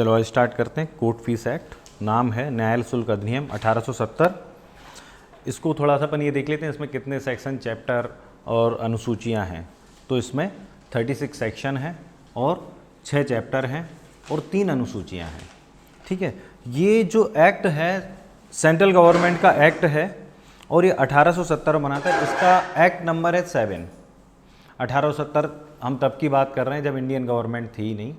चलो आज स्टार्ट करते हैं। कोर्ट फीस एक्ट, नाम है न्यायालय शुल्क अधिनियम 1870। इसको थोड़ा सा अपन ये देख लेते हैं इसमें कितने सेक्शन, चैप्टर और अनुसूचियां हैं। तो इसमें 36 सेक्शन हैं और 6 चैप्टर हैं और 3 अनुसूचियां हैं। ठीक है, ये जो एक्ट है सेंट्रल गवर्नमेंट का एक्ट है और ये 1870 में बना था। इसका एक्ट नंबर है 7। 1870 हम तब की बात कर रहे हैं जब इंडियन गवर्नमेंट थी ही नहीं,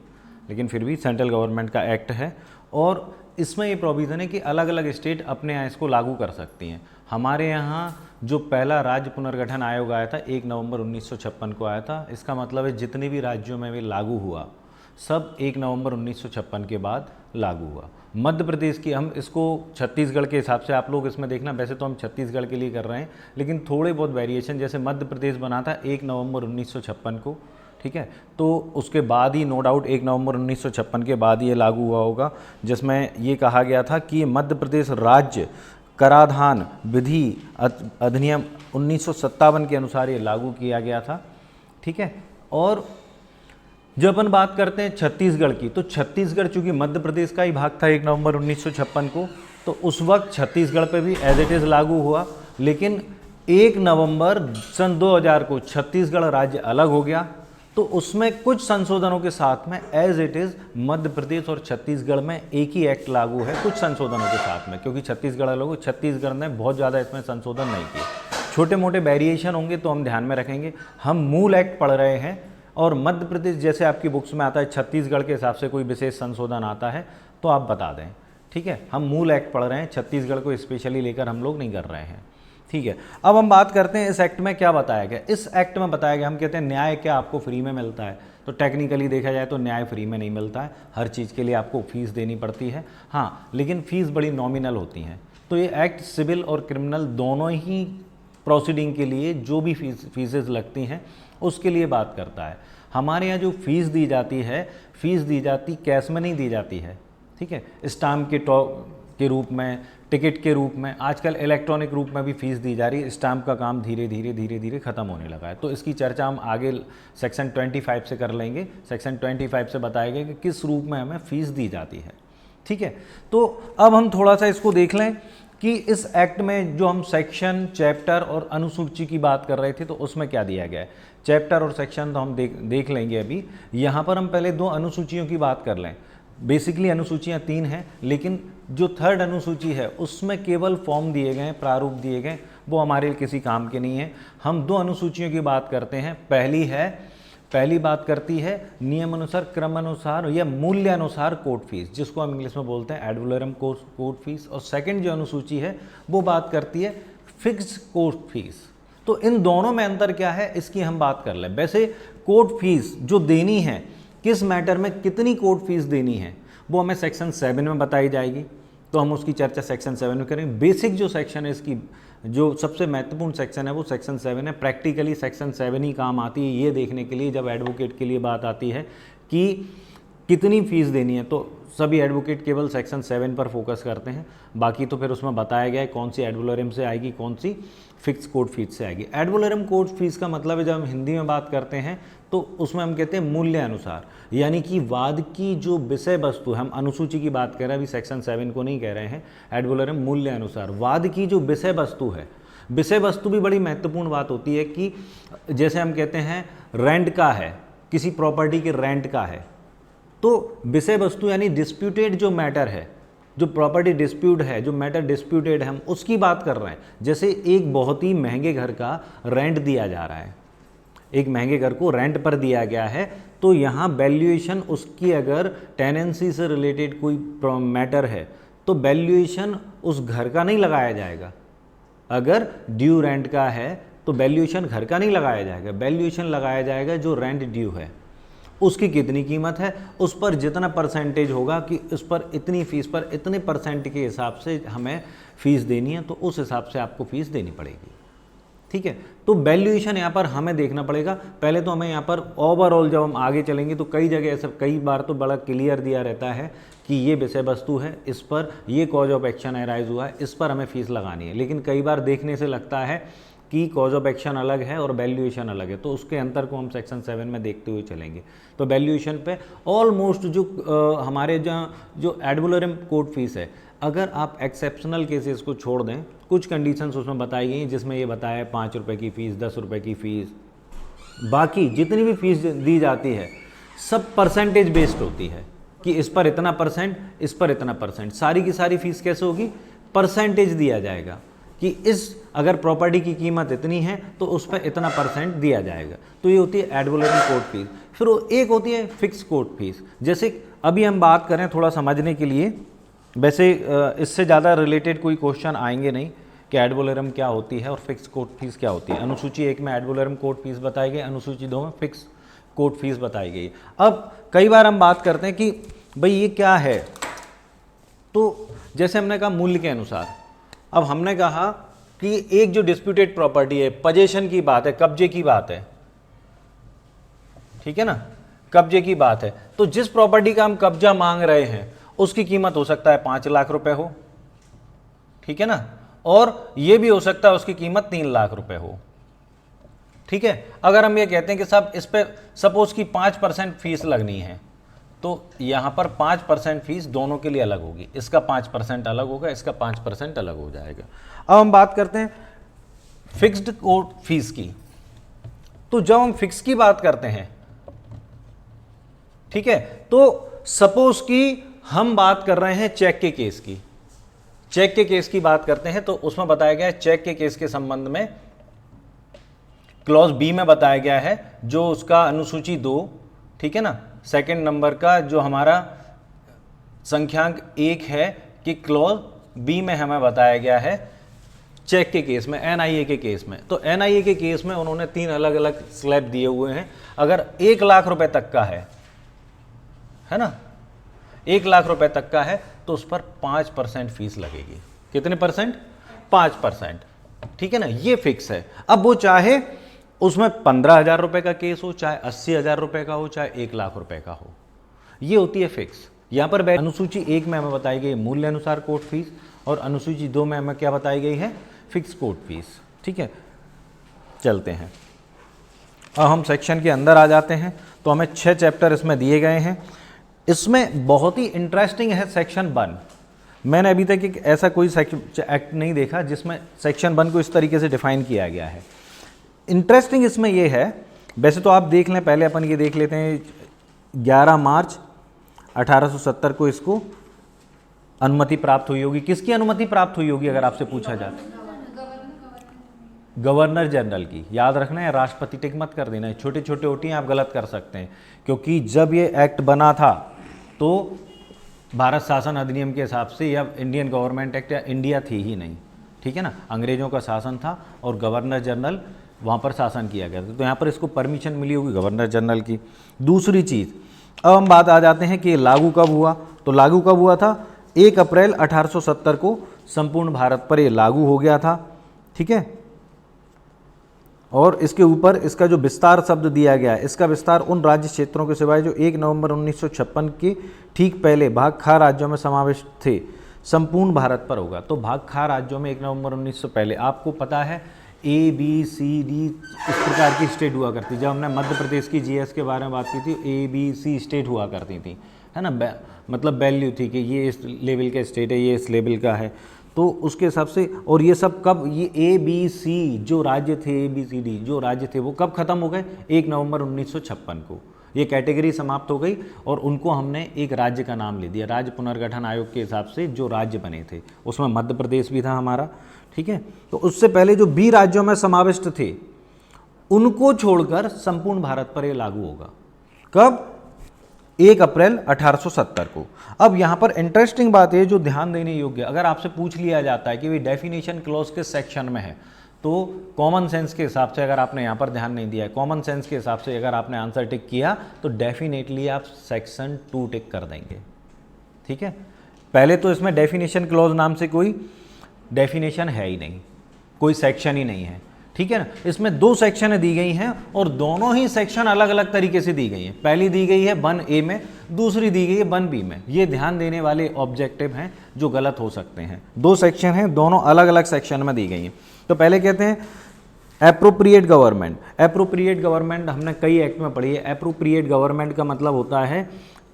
लेकिन फिर भी सेंट्रल गवर्नमेंट का एक्ट है और इसमें ये प्रोविज़न है कि अलग अलग स्टेट अपने यहाँ इसको लागू कर सकती हैं। हमारे यहाँ जो पहला राज्य पुनर्गठन आयोग आया था 1 नवंबर 1956 को आया था। इसका मतलब है जितने भी राज्यों में भी लागू हुआ सब 1 नवंबर 1956 के बाद लागू हुआ। मध्य प्रदेश की, हम इसको छत्तीसगढ़ के हिसाब से आप लोग इसमें देखना, वैसे तो हम छत्तीसगढ़ के लिए कर रहे हैं लेकिन थोड़े बहुत वेरिएशन, जैसे मध्य प्रदेश बना था 1 नवंबर 1956 को। ठीक है, तो उसके बाद ही नो डाउट 1 नवंबर 1956 के बाद ये लागू हुआ होगा, जिसमें ये कहा गया था कि मध्य प्रदेश राज्य कराधान विधि अधिनियम 1957 के अनुसार ये लागू किया गया था। ठीक है, और जब अपन बात करते हैं छत्तीसगढ़ की, तो छत्तीसगढ़ चूंकि मध्य प्रदेश का ही भाग था 1 नवंबर 1956 को, तो उस वक्त छत्तीसगढ़ पे भी एज इट इज़ लागू हुआ। लेकिन 1 नवंबर सन 2000 को छत्तीसगढ़ राज्य अलग हो गया, तो उसमें कुछ संशोधनों के साथ में as it is Madhya Pradesh और छत्तीसगढ़ में एक ही एक्ट लागू है, कुछ संशोधनों के साथ में, क्योंकि छत्तीसगढ़ अलग हो, छत्तीसगढ़ ने बहुत ज़्यादा इसमें संशोधन नहीं किए। छोटे मोटे वेरिएशन होंगे तो हम ध्यान में रखेंगे। हम मूल एक्ट पढ़ रहे हैं और मध्य प्रदेश जैसे आपकी बुक्स में आता है छत्तीसगढ़ के हिसाब से कोई विशेष संशोधन आता है तो आप बता दें। ठीक है, हम मूल एक्ट पढ़ रहे हैं, छत्तीसगढ़ को स्पेशली लेकर हम लोग नहीं कर रहे हैं। ठीक है, अब हम बात करते हैं इस एक्ट में क्या बताया गया। इस एक्ट में बताया गया, हम कहते हैं न्याय क्या आपको फ्री में मिलता है, तो टेक्निकली देखा जाए तो न्याय फ्री में नहीं मिलता है, हर चीज़ के लिए आपको फीस देनी पड़ती है। हाँ, लेकिन फ़ीस बड़ी नॉमिनल होती हैं। तो ये एक्ट सिविल और क्रिमिनल दोनों ही प्रोसीडिंग के लिए जो भी फीसेस लगती हैं उसके लिए बात करता है। हमारे यहाँ जो फीस दी जाती है, फीस दी जाती कैश में नहीं दी जाती है। ठीक है, स्टाम्प के रूप में, टिकट के रूप में, आजकल इलेक्ट्रॉनिक रूप में भी फीस दी जा रही है। स्टाम्प का काम धीरे धीरे ख़त्म होने लगा है, तो इसकी चर्चा हम आगे सेक्शन 25 से कर लेंगे। सेक्शन 25 से बताएगा कि किस रूप में हमें फ़ीस दी जाती है। ठीक है, तो अब हम थोड़ा सा इसको देख लें कि इस एक्ट में जो हम सेक्शन, चैप्टर और अनुसूची की बात कर रहे थे तो उसमें क्या दिया गया है। चैप्टर और सेक्शन तो हम देख लेंगे अभी। यहाँ पर हम पहले 2 अनुसूचियों की बात कर लें। बेसिकली अनुसूचियाँ 3 हैं, लेकिन जो 3rd अनुसूची है उसमें केवल फॉर्म दिए गए हैं, प्रारूप दिए गए, वो हमारे लिए किसी काम के नहीं है। हम 2 अनुसूचियों की बात करते हैं। पहली बात करती है नियम अनुसार, क्रम अनुसार या मूल्य अनुसार कोर्ट फीस, जिसको हम इंग्लिश में बोलते हैं एड-वैलोरम कोर्ट फीस। और सेकंड जो अनुसूची है वो बात करती है फिक्स्ड कोर्ट फीस। तो इन दोनों में अंतर क्या है इसकी हम बात कर लें। वैसे कोर्ट फीस जो देनी है, किस मैटर में कितनी कोर्ट फीस देनी है, वो हमें सेक्शन 7 में बताई जाएगी, तो हम उसकी चर्चा सेक्शन 7 में करेंगे। बेसिक जो सेक्शन है इसकी, जो सबसे महत्वपूर्ण सेक्शन है वो सेक्शन 7 है। प्रैक्टिकली सेक्शन 7 ही काम आती है ये देखने के लिए, जब एडवोकेट के लिए बात आती है कि कितनी फ़ीस देनी है, तो सभी एडवोकेट केवल सेक्शन 7 पर फोकस करते हैं। बाकी तो फिर उसमें बताया गया है कौन सी एड-वैलोरम से आएगी, कौन सी फिक्स कोर्ट फीस से आएगी। एड-वैलोरम कोर्ट फीस का मतलब है, जब हम हिंदी में बात करते हैं तो उसमें हम कहते हैं मूल्य अनुसार, यानी कि वाद की जो विषय वस्तु है, हम अनुसूची की बात कर रहे हैं अभी, सेक्शन 7 को नहीं कह रहे हैं। एड-वैलोरम मूल्य अनुसार वाद की जो विषय वस्तु है, विषय वस्तु भी बड़ी महत्वपूर्ण बात होती है कि जैसे हम कहते हैं रेंट का है, किसी प्रॉपर्टी के रेंट का है, तो विषय वस्तु यानी डिस्प्यूटेड जो मैटर है, जो प्रॉपर्टी डिस्प्यूट है, जो मैटर डिस्प्यूटेड है, हम उसकी बात कर रहे हैं। जैसे एक बहुत ही महंगे घर का रेंट दिया जा रहा है, एक महंगे घर को रेंट पर दिया गया है, तो यहाँ वैल्यूएशन उसकी अगर टेनेंसी से रिलेटेड कोई मैटर है तो वैल्यूएशन उस घर का नहीं लगाया जाएगा। अगर ड्यू रेंट का है तो वैल्यूएशन घर का नहीं लगाया जाएगा, वैल्यूएशन लगाया जाएगा जो रेंट ड्यू है, उसकी कितनी कीमत है, उस पर जितना परसेंटेज होगा कि उस पर इतनी फ़ीस पर इतने परसेंट के हिसाब से हमें फ़ीस देनी है, तो उस हिसाब से आपको फ़ीस देनी पड़ेगी। ठीक है, तो वैल्यूएशन यहाँ पर हमें देखना पड़ेगा। पहले तो हमें यहाँ पर ओवरऑल जब हम आगे चलेंगे तो कई जगह ऐसा, कई बार तो बड़ा क्लियर दिया रहता है कि ये विषय वस्तु है, इस पर ये कॉज ऑफ एक्शन अराइज हुआ है, इस पर हमें फ़ीस लगानी है। लेकिन कई बार देखने से लगता है की कॉज ऑफ एक्शन अलग है और वैल्यूएशन अलग है, तो उसके अंतर को हम सेक्शन 7 में देखते हुए चलेंगे। तो वैल्यूएशन पे ऑलमोस्ट जो हमारे जहाँ जो एड वैलोरम कोर्ट फीस है, अगर आप एक्सेप्शनल केसेस को छोड़ दें, कुछ कंडीशंस उसमें बताई गई हैं जिसमें ये बताया है 5 रुपये की फ़ीस, 10 रुपये की फ़ीस, बाकी जितनी भी फीस दी जाती है सब परसेंटेज बेस्ड होती है कि इस पर इतना परसेंट, इस पर इतना परसेंट, सारी की सारी फीस कैसे होगी, परसेंटेज दिया जाएगा कि इस अगर प्रॉपर्टी की कीमत इतनी है तो उस पर इतना परसेंट दिया जाएगा। तो ये होती है एड वैलोरम कोर्ट फीस। फिर वो एक होती है फिक्स कोर्ट फीस। जैसे अभी हम बात करें थोड़ा समझने के लिए, वैसे इससे ज़्यादा रिलेटेड कोई क्वेश्चन आएंगे नहीं कि एड वैलोरम क्या होती है और फिक्स कोर्ट फीस क्या होती है। अनुसूची 1 में एड वैलोरम कोर्ट फीस बताई गई, अनुसूची 2 में फिक्स कोर्ट फीस बताई गई। अब कई बार हम बात करते हैं कि भाई ये क्या है, तो जैसे हमने कहा मूल्य के अनुसार। अब हमने कहा कि एक जो डिस्प्यूटेड प्रॉपर्टी है, पोजेशन की बात है, कब्जे की बात है, ठीक है ना, कब्जे की बात है, तो जिस प्रॉपर्टी का हम कब्जा मांग रहे हैं उसकी कीमत हो सकता है 5 लाख रुपए हो, ठीक है ना, और यह भी हो सकता है उसकी कीमत 3 लाख रुपए हो, ठीक है। अगर हम ये कहते हैं कि साहब इस पे सपोज की 5% फीस लगनी है, तो यहां पर 5% फीस दोनों के लिए अलग होगी, इसका 5% अलग होगा, इसका 5% अलग हो जाएगा। अब हम बात करते हैं फिक्स्ड कोर्ट फीस की। तो जब हम फिक्स की बात करते हैं, ठीक है, तो सपोज की हम बात कर रहे हैं चेक के केस की, चेक के केस की बात करते हैं, तो उसमें बताया गया है चेक के केस के संबंध में क्लॉज बी में बताया गया है, जो उसका अनुसूची 2, ठीक है ना, सेकंड नंबर का जो हमारा संख्यांक 1 है कि क्लॉज बी में हमें बताया गया है चेक के केस में, एनआईए के केस में। तो एनआईए के केस में उन्होंने 3 अलग अलग स्लैब दिए हुए हैं। अगर 1 लाख रुपए तक का है ना, 1 लाख रुपए तक का है तो उस पर 5% फीस लगेगी। कितने परसेंट? 5%, ठीक है ना, ये फिक्स है। अब वो चाहे उसमें 15,000 रुपए का केस हो, चाहे 80,000 रुपए का हो, चाहे 1 लाख रुपए का हो, ये होती है फिक्स। यहां पर अनुसूची 1 में हमें बताई गई मूल्य अनुसार कोर्ट फीस और अनुसूची 2 में हमें क्या बताई गई है, फिक्स कोर्ट फीस, ठीक है। चलते हैं, अब हम सेक्शन के अंदर आ जाते हैं। तो हमें 6 चैप्टर इसमें दिए गए हैं। इसमें बहुत ही इंटरेस्टिंग है सेक्शन 1। मैंने अभी तक एक ऐसा कोई एक्ट नहीं देखा जिसमें सेक्शन 1 को इस तरीके से डिफाइन किया गया है। इंटरेस्टिंग इसमें यह है, वैसे तो आप देख लें, पहले अपन ये देख लेते हैं 11 मार्च 1870 को इसको अनुमति प्राप्त हुई होगी। किसकी अनुमति प्राप्त हुई होगी अगर आपसे पूछा जाए? गवर्नर जनरल की। याद रखना है, राष्ट्रपति टिक मत कर देना है, छोटे छोटे होती हैं, आप गलत कर सकते हैं, क्योंकि जब ये एक्ट बना था तो भारत शासन अधिनियम के हिसाब से या इंडियन गवर्नमेंट एक्ट या इंडिया थी ही नहीं, ठीक है ना, अंग्रेजों का शासन था और गवर्नर जनरल वहाँ पर शासन किया गया था, तो यहाँ पर इसको परमिशन मिली होगी गवर्नर जनरल की। दूसरी चीज़, अब हम बात आ जाते हैं कि लागू कब हुआ। तो लागू कब हुआ था? 1 अप्रैल 1870 को संपूर्ण भारत पर ये लागू हो गया था, ठीक है। और इसके ऊपर इसका जो विस्तार शब्द दिया गया है, इसका विस्तार उन राज्य क्षेत्रों के सिवाय जो 1 नवंबर 1956 के ठीक पहले भाग खा राज्यों में समाविष्ट थे, संपूर्ण भारत पर होगा। तो भाग खा राज्यों में 1 नवंबर 1900 पहले, आपको पता है ABCD इस प्रकार की स्टेट हुआ करती। जब हमने मध्य प्रदेश की GS के बारे में बात की थी, ABC स्टेट हुआ करती थी, है ना, मतलब वैल्यू थी कि ये इस लेवल का स्टेट है, ये इस लेवल का है, तो उसके हिसाब से। और ये सब कब, ये ABC जो राज्य थे, ABCD जो राज्य थे, वो कब खत्म हो गए? 1 नवंबर 1956 को ये कैटेगरी समाप्त हो गई और उनको हमने एक राज्य का नाम ले दिया। राज्य पुनर्गठन आयोग के हिसाब से जो राज्य बने थे उसमें मध्य प्रदेश भी था हमारा, ठीक है। तो उससे पहले जो 20 राज्यों में समाविष्ट थे उनको छोड़कर संपूर्ण भारत पर यह लागू होगा। कब? 1 अप्रैल 1870 को। अब यहाँ पर इंटरेस्टिंग बात है जो ध्यान देने योग्य, अगर आपसे पूछ लिया जाता है कि भाई डेफिनेशन क्लॉज किस सेक्शन में है, तो कॉमन सेंस के हिसाब से, अगर आपने यहाँ पर ध्यान नहीं दिया है, कॉमन सेंस के हिसाब से अगर आपने आंसर टिक किया तो डेफिनेटली आप सेक्शन 2 टिक कर देंगे, ठीक है। पहले तो इसमें डेफिनेशन क्लॉज नाम से कोई डेफिनेशन है ही नहीं, कोई सेक्शन ही नहीं है, ठीक है ना। इसमें 2 सेक्शन दी गई हैं और दोनों ही सेक्शन अलग अलग तरीके से दी गई हैं। पहली दी गई है 1A में, दूसरी दी गई है 1B में। ये ध्यान देने वाले ऑब्जेक्टिव हैं जो गलत हो सकते हैं। 2 सेक्शन हैं, दोनों अलग अलग सेक्शन में दी गई हैं। तो पहले कहते हैं एप्रोप्रिएट गवर्नमेंट, एप्रोप्रिएट गवर्नमेंट हमने कई एक्ट में पढ़ी है। एप्रोप्रिएट गवर्नमेंट का मतलब होता है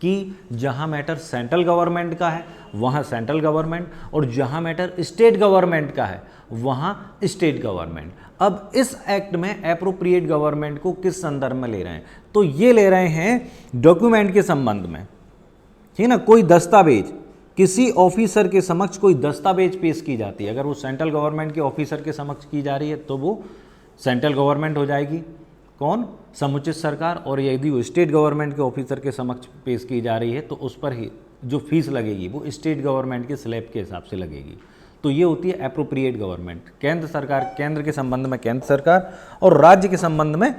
कि जहां मैटर सेंट्रल गवर्नमेंट का है वहां सेंट्रल गवर्नमेंट, और जहां मैटर स्टेट गवर्नमेंट का है वहां स्टेट गवर्नमेंट। अब इस एक्ट में एप्रोप्रिएट गवर्नमेंट को किस संदर्भ में ले रहे हैं, तो ये ले रहे हैं डॉक्यूमेंट के संबंध में, ठीक है ना। कोई दस्तावेज, किसी ऑफिसर के समक्ष कोई दस्तावेज पेश की जाती है, अगर वो सेंट्रल गवर्नमेंट के ऑफिसर के समक्ष की जा रही है तो वो सेंट्रल गवर्नमेंट हो जाएगी, कौन, समुचित सरकार। और यदि वो स्टेट गवर्नमेंट के ऑफिसर के समक्ष पेश की जा रही है तो उस पर ही जो फीस लगेगी वो स्टेट गवर्नमेंट के स्लैब के हिसाब से लगेगी। तो ये होती है एप्रोप्रिएट गवर्नमेंट। केंद्र सरकार, केंद्र के संबंध में केंद्र सरकार, और राज्य के संबंध में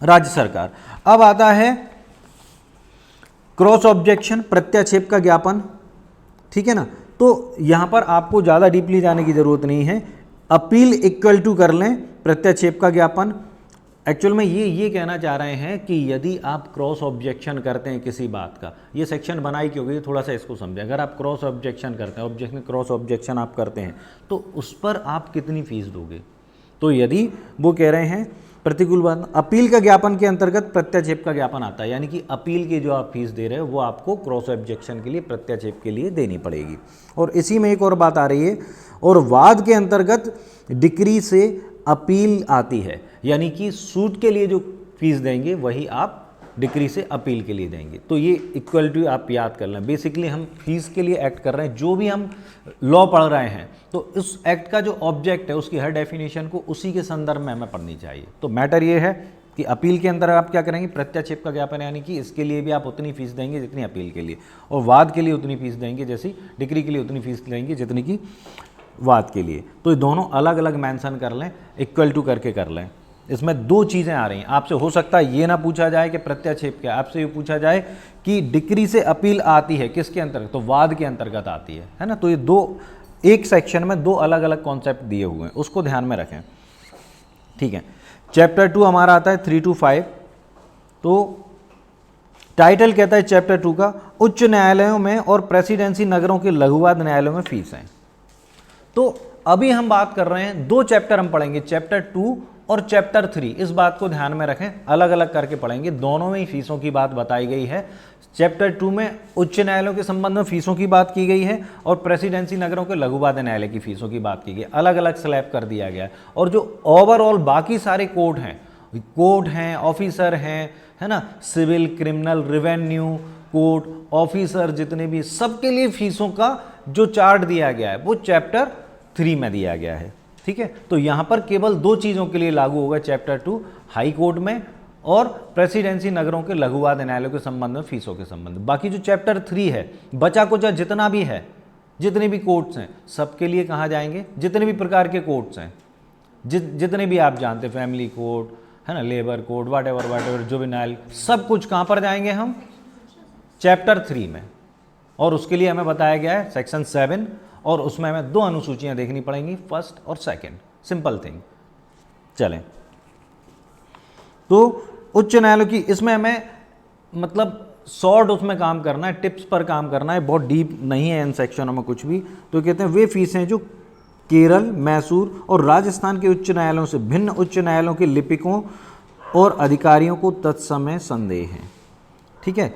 राज्य सरकार। अब आता है क्रॉस ऑब्जेक्शन, प्रत्याक्षेप का ज्ञापन, ठीक है ना। तो यहां पर आपको ज़्यादा डीपली जाने की जरूरत नहीं है, अपील इक्वल टू कर लें प्रत्याक्षेप का ज्ञापन। एक्चुअल में ये कहना चाह रहे हैं कि यदि आप क्रॉस ऑब्जेक्शन करते हैं किसी बात का, ये सेक्शन बनाई क्यों गई, थोड़ा सा इसको समझें। अगर आप क्रॉस ऑब्जेक्शन करते हैं, ऑब्जेक्शन क्रॉस ऑब्जेक्शन आप करते हैं तो उस पर आप कितनी फीस दोगे। तो यदि वो कह रहे हैं प्रतिकूल बात, अपील का ज्ञापन के अंतर्गत प्रत्याक्षेप का ज्ञापन आता है, यानी कि अपील की जो आप फीस दे रहे हो वो आपको क्रॉस ऑब्जेक्शन के लिए, प्रत्याक्षेप के लिए देनी पड़ेगी। और इसी में एक और बात आ रही है, और वाद के अंतर्गत डिक्री से अपील आती है, यानी कि सूट के लिए जो फीस देंगे वही आप डिक्री से अपील के लिए देंगे। तो ये इक्वल टू आप याद कर लें। बेसिकली हम फीस के लिए एक्ट कर रहे हैं, जो भी हम लॉ पढ़ रहे हैं तो उस एक्ट का जो ऑब्जेक्ट है उसकी हर डेफिनेशन को उसी के संदर्भ में हमें पढ़नी चाहिए। तो मैटर ये है कि अपील के अंदर आप क्या करेंगे, प्रत्याक्षेप का ज्ञापन, यानी कि इसके लिए भी आप उतनी फीस देंगे जितनी अपील के लिए, और वाद के लिए उतनी फीस देंगे, जैसी डिक्री के लिए उतनी फीस देंगे जितनी की वाद के लिए। तो ये दोनों अलग अलग मेंशन कर लें, इक्वल टू करके कर लें। इसमें दो चीज़ें आ रही हैं, आपसे हो सकता है ये ना पूछा जाए कि प्रत्याक्षेप क्या, आपसे ये पूछा जाए कि डिक्री से अपील आती है किसके अंतर्गत, तो वाद के अंतर्गत आती है ना। तो ये दो, एक सेक्शन में दो अलग अलग कॉन्सेप्ट दिए हुए हैं, उसको ध्यान में रखें, ठीक है। चैप्टर 2 हमारा आता है 3 to 5। तो टाइटल कहता है चैप्टर 2 का, उच्च न्यायालयों में और प्रेसिडेंसी नगरों के लघुवाद न्यायालयों में फीस है। तो अभी हम बात कर रहे हैं, दो चैप्टर हम पढ़ेंगे, चैप्टर 2 और चैप्टर 3। इस बात को ध्यान में रखें, अलग अलग करके पढ़ेंगे, दोनों में ही फीसों की बात बताई गई है। चैप्टर 2 में उच्च न्यायालयों के संबंध में फीसों की बात की गई है, और प्रेसिडेंसी नगरों के लघुवाद न्यायालय की फीसों की बात की गई, अलग अलग स्लैब कर दिया गया है। और जो ओवरऑल बाकी सारे कोड हैं, ऑफिसर हैं, है ना, civil, criminal, revenue code, officer जितने भी, सबके लिए फीसों का जो चार्ट दिया गया है वो चैप्टर 3 में दिया गया है, ठीक है। तो यहां पर केवल दो चीजों के लिए लागू होगा चैप्टर 2, हाई कोर्ट में और प्रेसिडेंसी नगरों के लघुवाद न्यायालयों के संबंध में फीसों के संबंध। बाकी जो चैप्टर 3 है, बचा कुचा जितना भी है, जितने भी कोर्ट्स हैं, सबके लिए कहाँ जाएंगे, जितने भी प्रकार के कोर्ट्स हैं, जितने भी आप जानते, फैमिली कोर्ट, है ना, लेबर कोर्ट, वाट एवर जुवेनाइल, सब कुछ कहाँ पर जाएंगे हम, चैप्टर 3 में। और उसके लिए हमें बताया गया है सेक्शन 7, और उसमें हमें दो अनुसूचियां देखनी पड़ेंगी, फर्स्ट और सेकंड, सिंपल थिंग। चलें, तो उच्च न्यायालय की, इसमें हमें मतलब शॉर्ट उसमें काम करना है, टिप्स पर काम करना है, बहुत डीप नहीं है इन सेक्शनों में कुछ भी। तो कहते हैं वे फीसें जो केरल, मैसूर और राजस्थान के उच्च न्यायालयों से भिन्न उच्च न्यायालयों के लिपिकों और अधिकारियों को तत्समय संदेह हैं, ठीक है,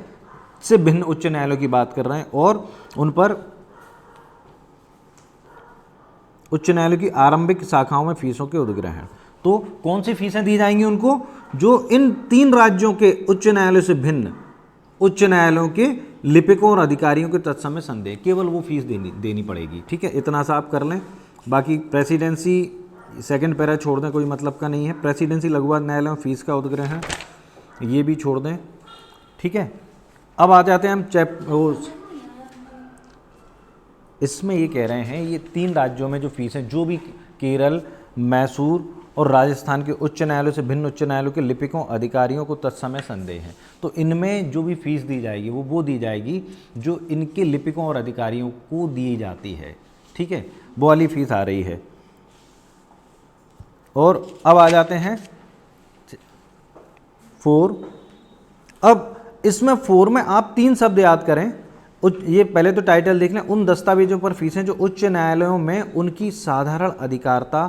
से भिन्न उच्च न्यायालयों की बात कर रहे हैं, और उन पर उच्च न्यायालय की आरंभिक शाखाओं में फीसों के उद्ग्रहण। तो कौन सी फीसें दी जाएंगी उनको, जो इन 3 राज्यों के उच्च न्यायालय से भिन्न उच्च न्यायालयों के लिपिकों और अधिकारियों के तत्समय संदेह, केवल वो फीस देनी पड़ेगी, ठीक है। इतना सा आप कर लें। बाकी प्रेसिडेंसी सेकंड पैरा छोड़ दें, कोई मतलब का नहीं है। प्रेसिडेंसी लघुवाद न्यायालय में फीस का उद्ग्रहण ये भी छोड़ दें, ठीक है। अब आ जाते हैं हम इसमें ये कह रहे हैं, ये 3 राज्यों में जो फीस है, जो भी केरल, मैसूर और राजस्थान के उच्च न्यायालयों से भिन्न उच्च न्यायालयों के लिपिकों अधिकारियों को तत्समय संदेह है। तो इनमें जो भी फीस दी जाएगी वो दी जाएगी जो इनके लिपिकों और अधिकारियों को दी जाती है, ठीक है, वो वाली फीस आ रही है। और अब आ जाते हैं 4। अब इसमें 4 में आप 3 शब्द याद करें। ये पहले तो टाइटल देख लें, उन दस्तावेजों पर फीसें जो उच्च न्यायालयों में उनकी साधारण अधिकारिता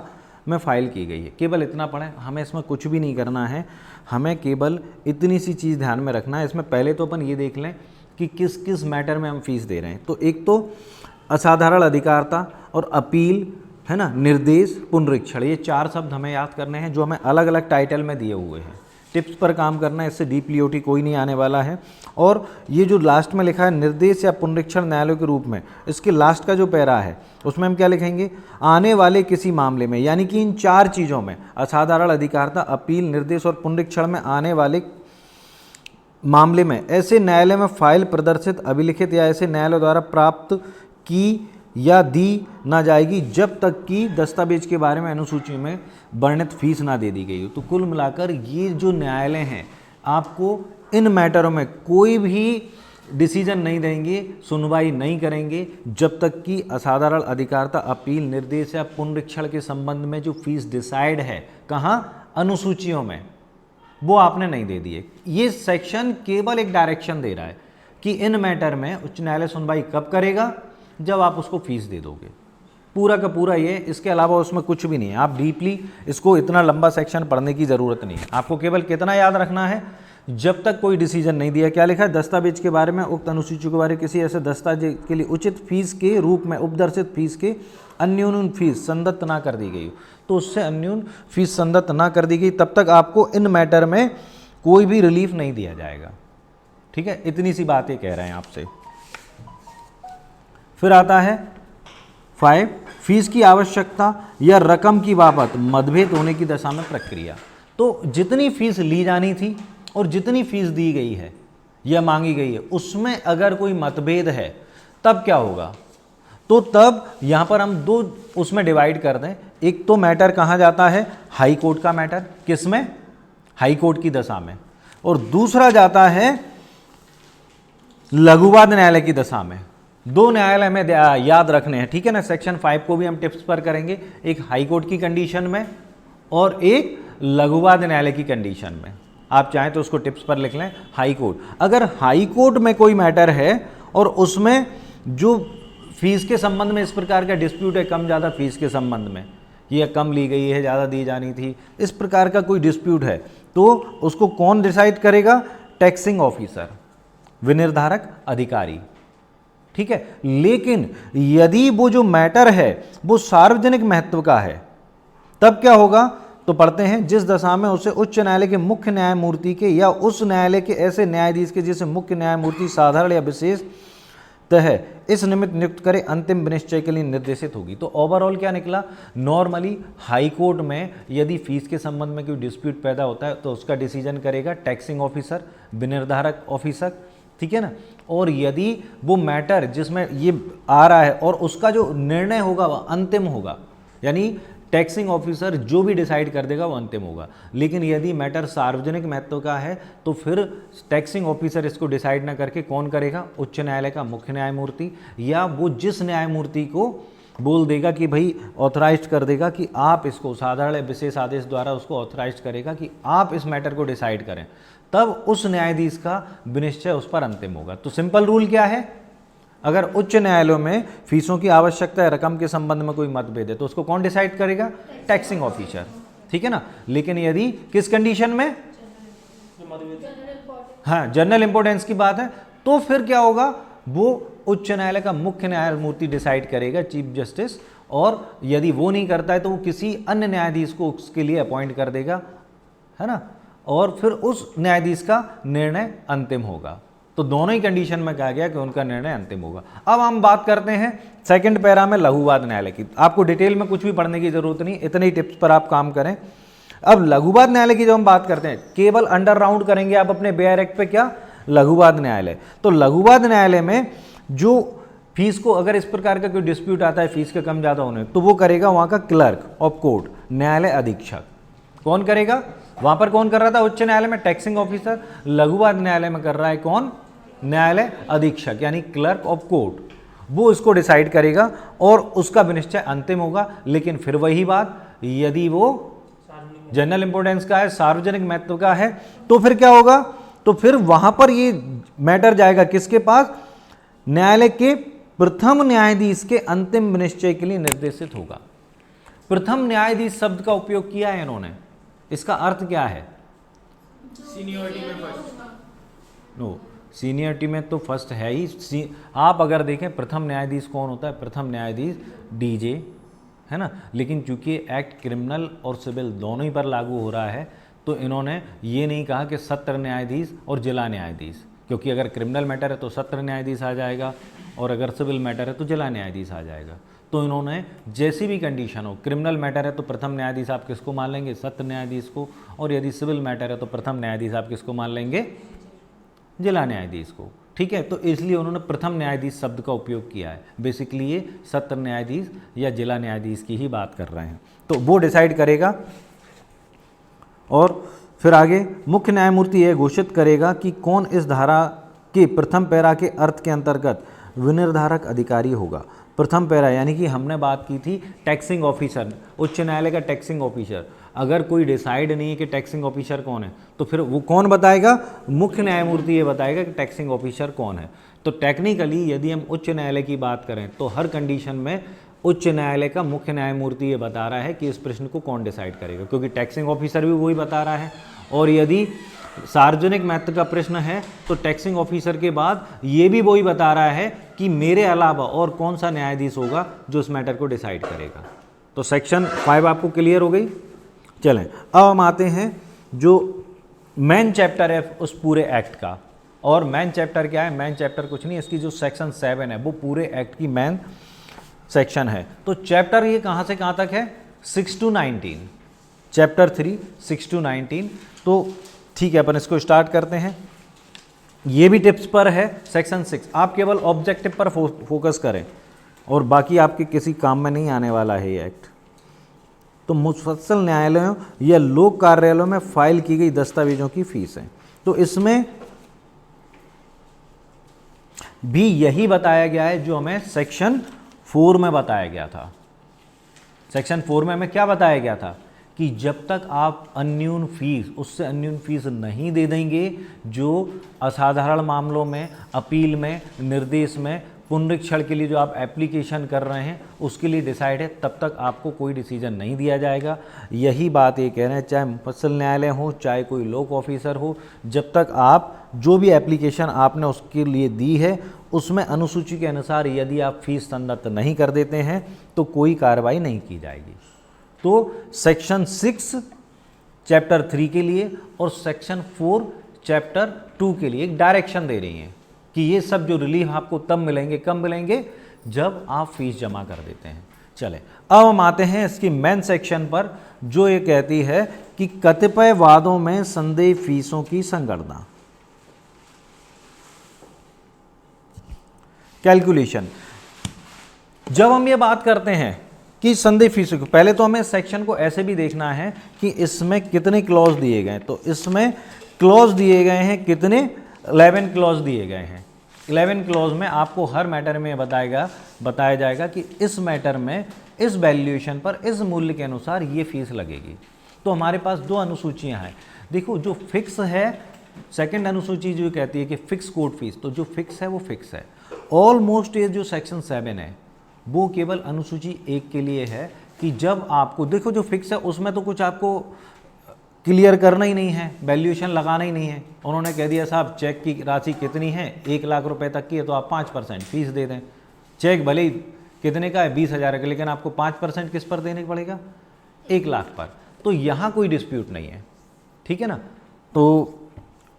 में फाइल की गई है। केवल इतना पढ़ें, हमें इसमें कुछ भी नहीं करना है, हमें केवल इतनी सी चीज़ ध्यान में रखना है। इसमें पहले तो अपन ये देख लें कि किस किस मैटर में हम फीस दे रहे हैं। तो एक तो असाधारण अधिकारता और अपील, है ना, निर्देश, पुनरीक्षण, ये 4 शब्द हमें याद करने हैं जो हमें अलग अलग टाइटल में दिए हुए हैं। टिप्स पर काम करना है, इससे डीपली ओटी कोई नहीं आने वाला है। और ये जो लास्ट में लिखा है निर्देश या पुनरीक्षण न्यायालय के रूप में, इसके लास्ट का जो पैरा है उसमें हम क्या लिखेंगे, आने वाले किसी मामले में, यानी कि इन 4 चीज़ों में असाधारण अधिकारता, अपील, निर्देश और पुनरीक्षण में आने वाले मामले में ऐसे न्यायालय में फाइल प्रदर्शित, अभिलिखित या ऐसे न्यायालय द्वारा प्राप्त की या दी ना जाएगी जब तक कि दस्तावेज के बारे में अनुसूची में वर्णित फीस ना दे दी गई हो। तो कुल मिलाकर ये जो न्यायालय हैं आपको इन मैटरों में कोई भी डिसीजन नहीं देंगे, सुनवाई नहीं करेंगे जब तक कि असाधारण अधिकारता, अपील, निर्देश या पुनरीक्षण के संबंध में जो फीस डिसाइड है कहाँ, अनुसूचियों में, वो आपने नहीं दे दिए। ये सेक्शन केवल एक डायरेक्शन दे रहा है कि इन मैटर में उच्च न्यायालय सुनवाई कब करेगा, जब आप उसको फीस दे दोगे। पूरा का पूरा ये, इसके अलावा उसमें कुछ भी नहीं है। आप डीपली इसको इतना लंबा सेक्शन पढ़ने की ज़रूरत नहीं है। आपको केवल कितना याद रखना है, जब तक कोई डिसीजन नहीं दिया, क्या लिखा है, दस्तावेज के बारे में, उक्त अनुसूची के बारे में किसी ऐसे दस्तावेज के लिए उचित फीस के रूप में उपदर्शित फीस के अन्यून फीस संदत्त ना कर दी गई, तो उससे अन्यून फीस संदत्त ना कर दी गई तब तक आपको इन मैटर में कोई भी रिलीफ नहीं दिया जाएगा। ठीक है, इतनी सी बातें कह रहे हैं आपसे। फिर आता है 5, फीस की आवश्यकता या रकम की बाबत मतभेद होने की दशा में प्रक्रिया। तो जितनी फीस ली जानी थी और जितनी फीस दी गई है या मांगी गई है उसमें अगर कोई मतभेद है तब क्या होगा, तो तब यहाँ पर हम 2 उसमें डिवाइड कर दें। एक तो मैटर कहाँ जाता है, हाई कोर्ट का मैटर, किस में, हाई कोर्ट की दशा में, और दूसरा जाता है लघुवाद न्यायालय की दशा में। 2 न्यायालय में याद रखने हैं, ठीक है ना। सेक्शन 5 को भी हम टिप्स पर करेंगे, एक हाई कोर्ट की कंडीशन में और एक लघुवाद न्यायालय की कंडीशन में। आप चाहें तो उसको टिप्स पर लिख लें, हाई कोर्ट। अगर हाई कोर्ट में कोई मैटर है और उसमें जो फीस के संबंध में इस प्रकार का डिस्प्यूट है, कम ज़्यादा फीस के संबंध में, ये कम ली गई है, ज़्यादा दी जानी थी, इस प्रकार का कोई डिस्प्यूट है, तो उसको कौन डिसाइड करेगा, टैक्सिंग ऑफिसर, विनिर्धारक अधिकारी। ठीक है, लेकिन यदि वो जो मैटर है वो सार्वजनिक महत्व का है तब क्या होगा, तो पढ़ते हैं, जिस दशा में उसे उच्च न्यायालय के मुख्य न्यायमूर्ति के या उस न्यायालय के ऐसे न्यायाधीश के जिसे मुख्य न्यायमूर्ति साधारण या विशेष है इस निमित्त नियुक्त करे, अंतिम विनिश्चय के लिए निर्देशित होगी। तो ओवरऑल क्या निकला, नॉर्मली हाई कोर्ट में यदि फीस के संबंध में कोई डिस्प्यूट पैदा होता है तो उसका डिसीजन करेगा टैक्सिंग ऑफिसर, विनिर्धारक ऑफिसर, ठीक है ना। और यदि वो मैटर जिसमें ये आ रहा है और उसका जो निर्णय होगा वह अंतिम होगा, यानी टैक्सिंग ऑफिसर जो भी डिसाइड कर देगा वो अंतिम होगा। लेकिन यदि मैटर सार्वजनिक महत्व का है तो फिर टैक्सिंग ऑफिसर इसको डिसाइड ना करके कौन करेगा, उच्च न्यायालय का मुख्य न्यायमूर्ति, या वो जिस न्यायमूर्ति को बोल देगा कि भाई ऑथराइज कर देगा कि आप इसको, साधारण विशेष आदेश द्वारा उसको ऑथराइज करेगा कि आप इस मैटर को डिसाइड करें, तब उस न्यायाधीश का विनिश्चय उस पर अंतिम होगा। तो सिंपल रूल क्या है, अगर उच्च न्यायालयों में फीसों की आवश्यकता है, रकम के संबंध में कोई मतभेद है तो उसको कौन डिसाइड करेगा, टैक्सिंग ऑफिसर, ठीक है ना। लेकिन यदि किस कंडीशन में, हाँ जनरल इंपॉर्टेंस की बात है, तो फिर क्या होगा, वो उच्च न्यायालय का मुख्य न्यायमूर्ति डिसाइड करेगा, चीफ जस्टिस, और यदि वो नहीं करता है तो वो किसी अन्य न्यायाधीश को उसके लिए अपॉइंट कर देगा, है ना, और फिर उस न्यायाधीश का निर्णय अंतिम होगा। तो दोनों ही कंडीशन में कहा गया कि उनका निर्णय अंतिम होगा। अब हम बात करते हैं सेकंड पैरा में लघुवाद न्यायालय की। आपको डिटेल में कुछ भी पढ़ने की जरूरत नहीं, इतने ही टिप्स पर आप काम करें। अब लघुवाद न्यायालय की जब हम बात करते हैं, केवल अंडर राउंड करेंगे आप अपने बेयर एक्ट पे, क्या, लघुवाद न्यायालय। तो लघुवाद न्यायालय में जो फीस को, अगर इस प्रकार का कोई डिस्प्यूट आता है फीस के कम ज़्यादा होने, तो वो करेगा वहाँ का क्लर्क ऑफ कोर्ट, न्यायालय अधीक्षक। कौन करेगा, वहाँ पर कौन कर रहा था, उच्च न्यायालय में टैक्सिंग ऑफिसर, लघुवाद न्यायालय में कर रहा है कौन, न्यायालय अधीक्षक, यानी क्लर्क ऑफ कोर्ट। वो इसको डिसाइड करेगा और उसका विनिश्चय अंतिम होगा। लेकिन फिर वही बात, यदि वो जनरल इंपॉर्टेंस का है, सार्वजनिक महत्व का है, तो फिर क्या होगा, तो फिर वहां पर ये मैटर जाएगा किसके पास, न्यायालय के प्रथम न्यायाधीश के अंतिम विनिश्चय के लिए निर्देशित होगा। प्रथम न्यायाधीश शब्द का उपयोग किया है इन्होंने, इसका अर्थ क्या है? सीनियरिटी में फर्स्ट। नो, सीनियरिटी में तो फर्स्ट है ही। आप अगर देखें प्रथम न्यायाधीश कौन होता है? प्रथम न्यायाधीश डीजे, है ना। लेकिन चूंकि एक्ट क्रिमिनल और सिविल दोनों ही पर लागू हो रहा है, तो इन्होंने ये नहीं कहा कि सत्र न्यायाधीश और जिला न्यायाधीश, क्योंकि अगर क्रिमिनल मैटर है तो सत्र न्यायाधीश आ जाएगा और अगर सिविल मैटर है तो जिला न्यायाधीश आ जाएगा। तो इन्होंने जैसी भी कंडीशन हो, क्रिमिनल मैटर है तो प्रथम न्यायाधीश आप किसको मान लेंगे? सत्र न्यायाधीश को। और यदि सिविल मैटर है तो प्रथम न्यायाधीश आप किसको मान लेंगे? जिला न्यायाधीश को। ठीक है, तो इसलिए उन्होंने प्रथम न्यायाधीश शब्द का उपयोग किया है। बेसिकली ये सत्र न्यायाधीश या जिला न्यायाधीश की ही बात कर रहे हैं, तो वो डिसाइड करेगा। और फिर आगे मुख्य न्यायमूर्ति यह घोषित करेगा कि कौन इस धारा के प्रथम पैरा के अर्थ के अंतर्गत विनिर्धारक अधिकारी होगा। प्रथम पैरा यानी कि हमने बात की थी टैक्सिंग ऑफिसर, उच्च न्यायालय का टैक्सिंग ऑफिसर। अगर कोई डिसाइड नहीं है कि टैक्सिंग ऑफिसर कौन है, तो फिर वो कौन बताएगा? मुख्य न्यायमूर्ति ये बताएगा कि टैक्सिंग ऑफिसर कौन है। तो टेक्निकली यदि हम उच्च न्यायालय की बात करें तो हर कंडीशन में उच्च न्यायालय का मुख्य न्यायमूर्ति ये बता रहा है कि इस प्रश्न को कौन डिसाइड करेगा, क्योंकि टैक्सिंग ऑफिसर भी वही बता रहा है। और यदि सार्वजनिक महत्व का प्रश्न है तो टैक्सिंग ऑफिसर के बाद ये भी वही बता रहा है कि मेरे अलावा और कौन सा न्यायाधीश होगा जो इस मैटर को डिसाइड करेगा। तो सेक्शन 5 आपको क्लियर हो गई। चलें, अब हम आते हैं जो मेन चैप्टर है उस पूरे एक्ट का। और मेन चैप्टर क्या है? मेन चैप्टर कुछ नहीं, इसकी जो सेक्शन 7 है वो पूरे एक्ट की मेन सेक्शन है। तो चैप्टर ये कहाँ से कहाँ तक है? 6 to 19, चैप्टर 3 6 to 19। तो ठीक है, अपन इसको स्टार्ट करते हैं। ये भी टिप्स पर है सेक्शन 6। आप केवल ऑब्जेक्टिव पर फोकस करें और बाकी आपके किसी काम में नहीं आने वाला है ये एक्ट। तो मुफस्सल न्यायालयों या लोक कार्यालयों में फाइल की गई दस्तावेजों की फीस है। तो इसमें भी यही बताया गया है जो हमें सेक्शन 4 में बताया गया था। सेक्शन 4 में हमें क्या बताया गया था कि जब तक आप अन्यून फीस, उससे अन्यून फीस नहीं दे देंगे जो असाधारण मामलों में, अपील में, निर्देश में, पुनरीक्षण के लिए जो आप एप्लीकेशन कर रहे हैं उसके लिए डिसाइड है, तब तक आपको कोई डिसीजन नहीं दिया जाएगा। यही बात ये कह रहे हैं, चाहे मुफस्सल न्यायालय हो, चाहे कोई लोक ऑफिसर हो, जब तक आप जो भी एप्लीकेशन आपने उसके लिए दी है उसमें अनुसूची के अनुसार यदि आप फीस संदत्त नहीं कर देते हैं तो कोई कार्रवाई नहीं की जाएगी। तो सेक्शन 6 चैप्टर 3 के लिए और सेक्शन 4 चैप्टर 2 के लिए एक डायरेक्शन दे रही हैं कि ये सब जो रिलीफ आपको तब मिलेंगे, कब मिलेंगे? जब आप फीस जमा कर देते हैं। चले, अब हम आते हैं इसकी मेन सेक्शन पर जो ये कहती है कि कतिपय वादों में संदेह फीसों की संगणना, कैलकुलेशन। जब हम ये बात करते हैं कि संदेह फीसों की, पहले तो हमें सेक्शन को ऐसे भी देखना है कि इसमें कितने क्लॉज दिए गए हैं। तो इसमें क्लॉज दिए गए हैं कितने? 11 क्लॉज दिए गए हैं। 11 क्लॉज में आपको हर मैटर में बताया जाएगा कि इस मैटर में इस वैल्यूएशन पर इस मूल्य के अनुसार ये फीस लगेगी। तो हमारे पास 2 अनुसूचियां हैं। देखो, जो फिक्स है, सेकंड अनुसूची जो कहती है कि फिक्स कोर्ट फीस, तो जो फिक्स है वो फिक्स है। ऑलमोस्ट ये जो सेक्शन 7 है वो केवल अनुसूची 1 के लिए है कि जब आपको, देखो जो फिक्स है उसमें तो कुछ आपको क्लियर करना ही नहीं है, वैल्यूएशन लगाना ही नहीं है। उन्होंने कह दिया साहब चेक की राशि कितनी है, 1 लाख रुपए तक की है तो आप 5% फीस दे दें। चेक भले ही कितने का है, 20,000 का, लेकिन आपको 5% किस पर देने पड़ेगा? 1 लाख पर। तो यहाँ कोई डिस्प्यूट नहीं है, ठीक है ना। तो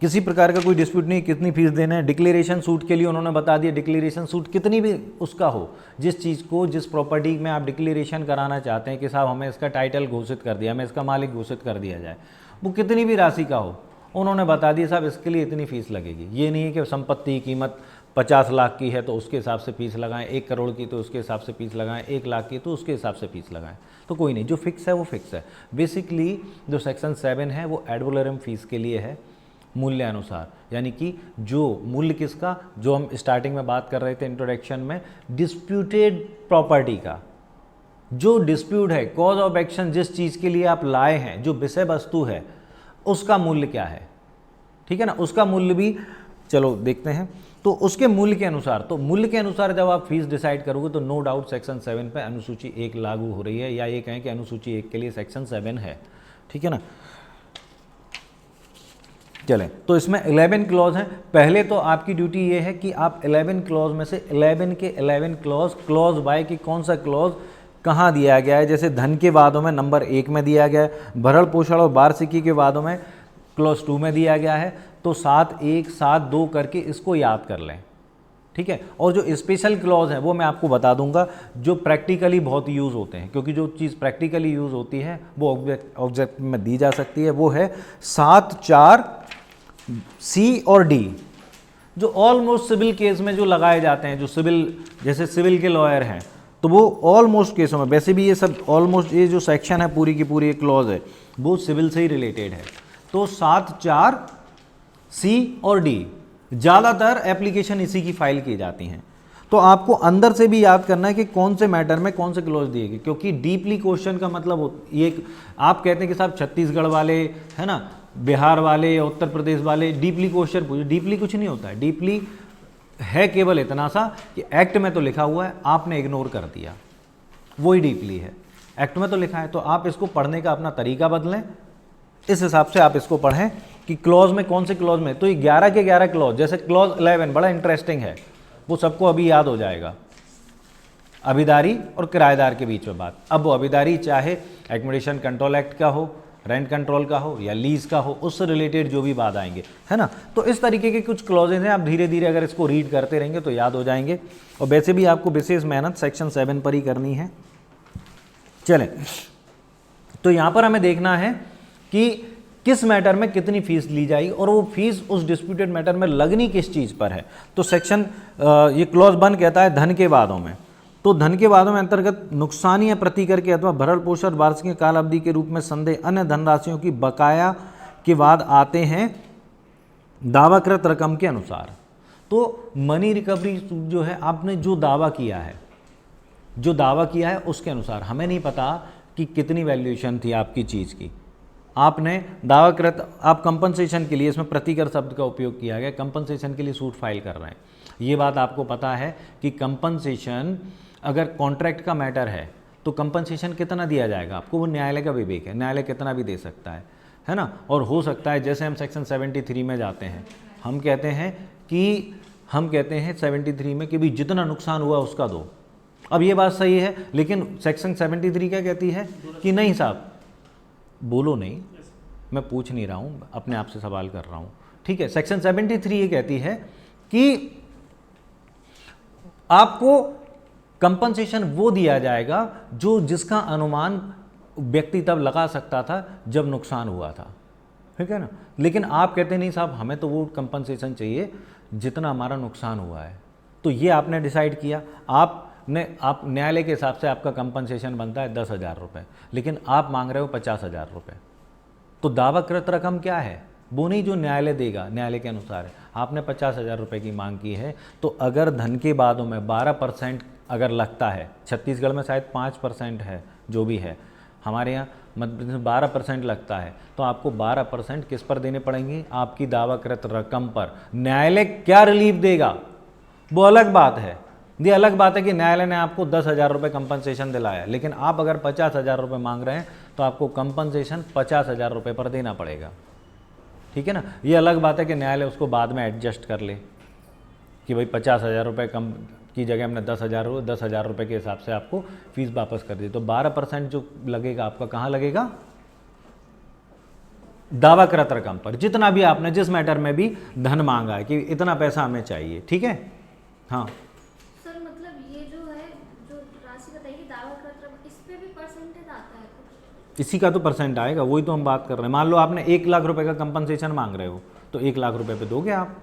किसी प्रकार का कोई डिस्प्यूट नहीं, कितनी फीस देना है। डिक्लेरेशन सूट के लिए उन्होंने बता दिया, डिक्लेरेशन सूट कितनी भी उसका हो, जिस चीज़ को, जिस प्रॉपर्टी में आप डिक्लेरेशन कराना चाहते हैं कि साहब हमें इसका टाइटल घोषित कर दिया, हमें इसका मालिक घोषित कर दिया जाए, वो कितनी भी राशि का हो, उन्होंने बता दिया साहब इसके लिए इतनी फीस लगेगी। ये नहीं है कि संपत्ति की कीमत 50 लाख की है तो उसके हिसाब से फीस लगाएं, 1 करोड़ की तो उसके हिसाब से फीस लगाएं, 1 लाख की तो उसके हिसाब से फीस लगाएं। तो कोई नहीं, जो फिक्स है वो फिक्स है। बेसिकली जो सेक्शन 7 है वो एड वैलोरम फीस के लिए है, मूल्य अनुसार, यानी कि जो मूल्य किसका, जो हम स्टार्टिंग में बात कर रहे थे इंट्रोडक्शन में, डिस्प्यूटेड प्रॉपर्टी का जो डिस्प्यूट है, कॉज ऑफ एक्शन, जिस चीज़ के लिए आप लाए हैं, जो विषय वस्तु है उसका मूल्य क्या है, ठीक है ना, उसका मूल्य भी चलो देखते हैं। तो तो उसके मूल्य के अनुसार, तो मूल्य के अनुसार जब आप फीस डिसाइड करोगे तो नो डाउट सेक्शन 7 पे अनुसूची 1 लागू हो रही है, या ये कहें कि अनुसूची 1 के लिए सेक्शन 7 है, ठीक है ना। चलें, तो इसमें 11 क्लॉज हैं। पहले तो आपकी ड्यूटी ये है कि आप 11 क्लॉज में से 11 के 11 क्लॉज बाय की कौन सा क्लॉज कहाँ दिया गया है। जैसे धन के वादों में नंबर 1 में दिया गया है, भरण पोषण और वार्षिकी के वादों में क्लॉज 2 में दिया गया है। तो 7(1) 7(2) करके इसको याद कर लें, ठीक है। और जो स्पेशल क्लॉज है वो मैं आपको बता दूंगा, जो प्रैक्टिकली बहुत यूज़ होते हैं, क्योंकि जो चीज़ प्रैक्टिकली यूज़ होती है वो ऑब्जेक्ट में दी जा सकती है। वो है 7(4) C और D, जो ऑलमोस्ट सिविल केस में जो लगाए जाते हैं, जो सिविल, जैसे सिविल के लॉयर हैं, तो वो ऑलमोस्ट केसों में, वैसे भी ये सब ऑलमोस्ट, ये जो सेक्शन है पूरी की पूरी क्लॉज है वो सिविल से ही रिलेटेड है। तो 7(4) C और D ज़्यादातर एप्लीकेशन इसी की फाइल की जाती हैं। तो आपको अंदर से भी याद करना है कि कौन से मैटर में कौन से क्लॉज दिए गए, क्योंकि डीपली क्वेश्चन का मतलब ये आप कहते हैं कि साहब छत्तीसगढ़ वाले, है ना, बिहार वाले या उत्तर प्रदेश वाले डीपली क्वेश्चन पूछे। डीपली कुछ नहीं होता है, डीपली है केवल इतना सा कि एक्ट में तो लिखा हुआ है, आपने इग्नोर कर दिया, वही डीपली है। एक्ट में तो लिखा है, तो आप इसको पढ़ने का अपना तरीका बदलें, इस हिसाब से आप इसको पढ़ें कि क्लॉज में कौन से क्लॉज में। तो ये 11 के 11 क्लॉज, जैसे क्लॉज 11 बड़ा इंटरेस्टिंग है, वो सबको अभी याद हो जाएगा। अभिदारी और किराएदार के बीच में बात, अब वो अभिदारी चाहे एकोमोडेशन कंट्रोल एक्ट का हो, रेंट कंट्रोल का हो या लीज का हो, उससे रिलेटेड जो भी बात आएंगे, है ना। तो इस तरीके के कुछ क्लॉजेज हैं, आप धीरे धीरे अगर इसको रीड करते रहेंगे तो याद हो जाएंगे। और वैसे भी आपको विशेष मेहनत सेक्शन 7 पर ही करनी है। चलें, तो यहाँ पर हमें देखना है कि किस मैटर में कितनी फीस ली जाएगी और वो फीस उस डिस्प्यूटेड मैटर में लगनी किस चीज़ पर है। तो सेक्शन ये क्लॉज 1 कहता है धन के वादों में। तो धन के वादों में अंतर्गत नुकसानी या प्रतिकर के अथवा भरण पोषण वार्षिक काल अवधि के रूप में संदेह अन्य धनराशियों की बकाया के वाद आते हैं दावाकृत रकम के अनुसार। तो मनी रिकवरी जो है, आपने जो दावा किया है उसके अनुसार, हमें नहीं पता कि कितनी वैल्यूएशन थी आपकी चीज़ की, आपने दावाकृत, आप कंपनसेशन के लिए, इसमें प्रतिकर शब्द का उपयोग किया गया, कंपनसेशन के लिए सूट फाइल कर रहे हैं। ये बात आपको पता है कि कंपनसेशन अगर कॉन्ट्रैक्ट का मैटर है तो कंपनसेशन कितना दिया जाएगा आपको, वो न्यायालय का विवेक है, न्यायालय कितना भी दे सकता है ना। और हो सकता है जैसे हम सेक्शन 73 में जाते हैं, हम कहते हैं 73 में कि भी जितना नुकसान हुआ उसका दो। अब ये बात सही है, लेकिन सेक्शन 73 क्या कहती है कि नहीं साहब, बोलो नहीं, मैं पूछ नहीं रहा हूँ, अपने आप से सवाल कर रहा हूँ, ठीक है। सेक्शन 73 ये कहती है कि आपको कंपनसेशन वो दिया जाएगा जो जिसका अनुमान व्यक्ति तब लगा सकता था जब नुकसान हुआ था, ठीक है ना। लेकिन आप कहते नहीं साहब, हमें तो वो कंपनसेशन चाहिए जितना हमारा नुकसान हुआ है। तो ये आपने डिसाइड किया, आप न्यायालय के हिसाब से आपका कंपनसेशन बनता है 10,000 रुपये, लेकिन आप मांग रहे हो 50,000 रुपये। तो दावाकृत रकम क्या है, वो नहीं जो न्यायालय देगा, न्यायालय के अनुसार है। आपने 50,000 रुपये की मांग की है, तो अगर धन के वादों में 12% अगर लगता है, छत्तीसगढ़ में शायद 5% है, जो भी है, हमारे यहाँ मध्य प्रदेश में 12% लगता है, तो आपको 12% किस पर देने पड़ेंगे, आपकी दावाकृत रकम पर। न्यायालय क्या रिलीफ देगा वो अलग बात है। ये अलग बात है कि न्यायालय ने आपको 10,000 रुपये कंपनसेशन दिलाया, लेकिन आप अगर 50,000 रुपये मांग रहे हैं तो आपको कंपनसेशन 50,000 रुपये पर देना पड़ेगा, ठीक है ना। ये अलग बात है कि न्यायालय उसको बाद में एडजस्ट कर ले कि भाई 50,000 रुपये कम की जगह हमने 10,000 रुपये के हिसाब से आपको फीस वापस कर दी। तो 12% जो लगेगा आपका कहाँ लगेगा, दावाकृत रकम पर, जितना भी आपने जिस मैटर में भी धन मांगा है कि इतना पैसा हमें चाहिए, ठीक है। हाँ सर, मतलब ये जो है, जो राशि बताइए दावाकृत रकम, इस पे भी परसेंटेज आता है कुछ? इसी का तो परसेंट आएगा, वही तो हम बात कर रहे हैं। मान लो आपने 1 लाख रुपए का कंपनसेशन मांग रहे हो, तो 1 लाख रुपए पे दोगे आप।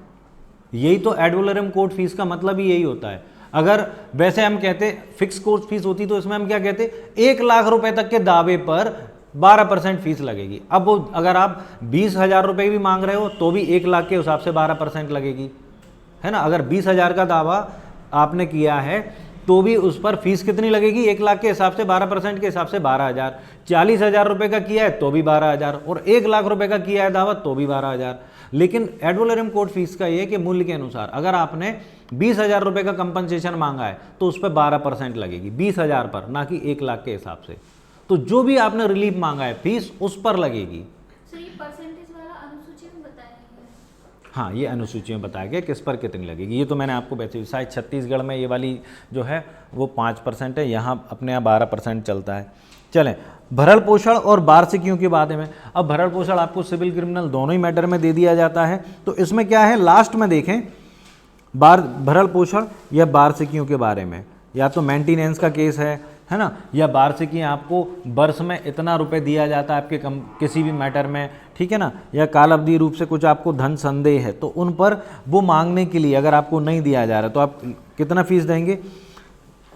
यही तो एड वैलोरम कोर्ट फीस का मतलब ही यही होता है। अगर वैसे हम कहते फिक्स कोर्ट फीस होती तो इसमें हम क्या कहते, 1 लाख रुपए तक के दावे पर 12% फीस लगेगी। अब वो अगर आप 20,000 रुपये भी मांग रहे हो तो भी 1 लाख के हिसाब से 12% लगेगी, है ना। अगर 20,000 का दावा आपने किया है तो भी उस पर फीस कितनी लगेगी, 1 लाख के हिसाब से 12% के हिसाब से 12,000। 40,000 रुपये का किया है तो भी 12,000, और 1 लाख रुपये का किया है दावा तो भी 12,000। लेकिन एड वैलोरम कोर्ट फीस का ये है कि मूल्य के अनुसार अगर आपने 20,000 रुपये का कंपनसेशन मांगा है तो उस पर 12% लगेगी, 20,000 पर, ना कि 1 लाख के हिसाब से। तो जो भी आपने रिलीफ मांगा है फीस उस पर लगेगी। सर ये परसेंटेज वाला अनुसूची में बताया है? हाँ, ये अनुसूची में बताया गया किस पर कितनी लगेगी। ये तो मैंने आपको वैसे शायद छत्तीसगढ़ में ये वाली जो है वो 5% है, यहाँ अपने यहाँ 12% चलता है। चलें, भरण पोषण और वार्षिकियों की बात है। अब भरण पोषण आपको सिविल क्रिमिनल दोनों ही मैटर में दे दिया जाता है। तो इसमें क्या है, लास्ट में देखें भरण पोषण या वार्षिकियों के बारे में, या तो मेंटेनेंस का केस है ना, या वार्षिकी आपको वर्ष में इतना रुपए दिया जाता है आपके किसी भी मैटर में, ठीक है ना, या काल अवधि रूप से कुछ आपको धन संदेह है तो उन पर वो मांगने के लिए अगर आपको नहीं दिया जा रहा तो आप कितना फीस देंगे,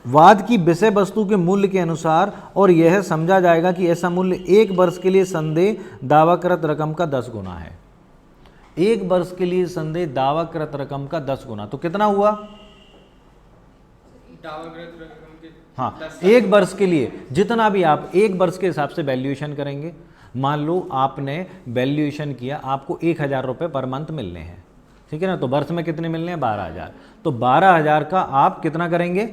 वाद की विषय वस्तु के मूल्य के अनुसार, और यह समझा जाएगा कि ऐसा मूल्य 1 वर्ष के लिए संदेह दावाकृत रकम का 10 गुना है। 1 वर्ष के लिए संदेह दावाकृत रकम का 10 गुना, तो कितना हुआ, दावाकृत रकम के हाँ, 1 वर्ष के लिए जितना भी आप 1 वर्ष के हिसाब से वैल्यूएशन करेंगे। मान लो आपने वैल्यूएशन किया, आपको 1,000 रुपये पर मंथ मिलने हैं, ठीक है ना, तो वर्ष में कितने मिलने हैं, 12,000। तो 12,000 का आप कितना करेंगे,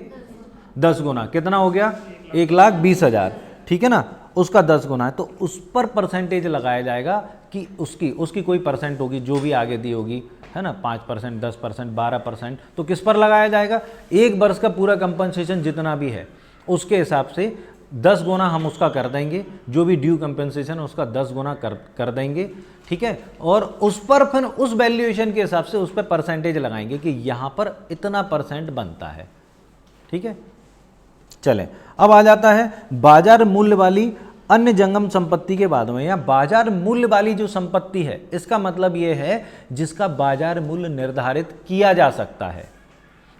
10 गुना, कितना हो गया, 1,20,000, ठीक है ना, उसका 10 गुना है। तो उस पर परसेंटेज लगाया जाएगा कि उसकी कोई परसेंट होगी जो भी आगे दी होगी, है ना, 5%, 10%, 12%, तो किस पर लगाया जाएगा, 1 वर्ष का पूरा कंपनसेशन जितना भी है उसके हिसाब से 10 गुना हम उसका कर देंगे, जो भी ड्यू कंपनसेशन उसका 10 गुना कर देंगे, ठीक है, और उस पर फिर उस वैल्यूएशन के हिसाब से उस पर परसेंटेज लगाएंगे कि यहाँ पर इतना % बनता है, ठीक है। चलें, अब आ जाता है बाजार मूल्य वाली अन्य जंगम संपत्ति के बाद में, या बाजार मूल्य वाली जो संपत्ति है, इसका मतलब ये है जिसका बाजार मूल्य निर्धारित किया जा सकता है।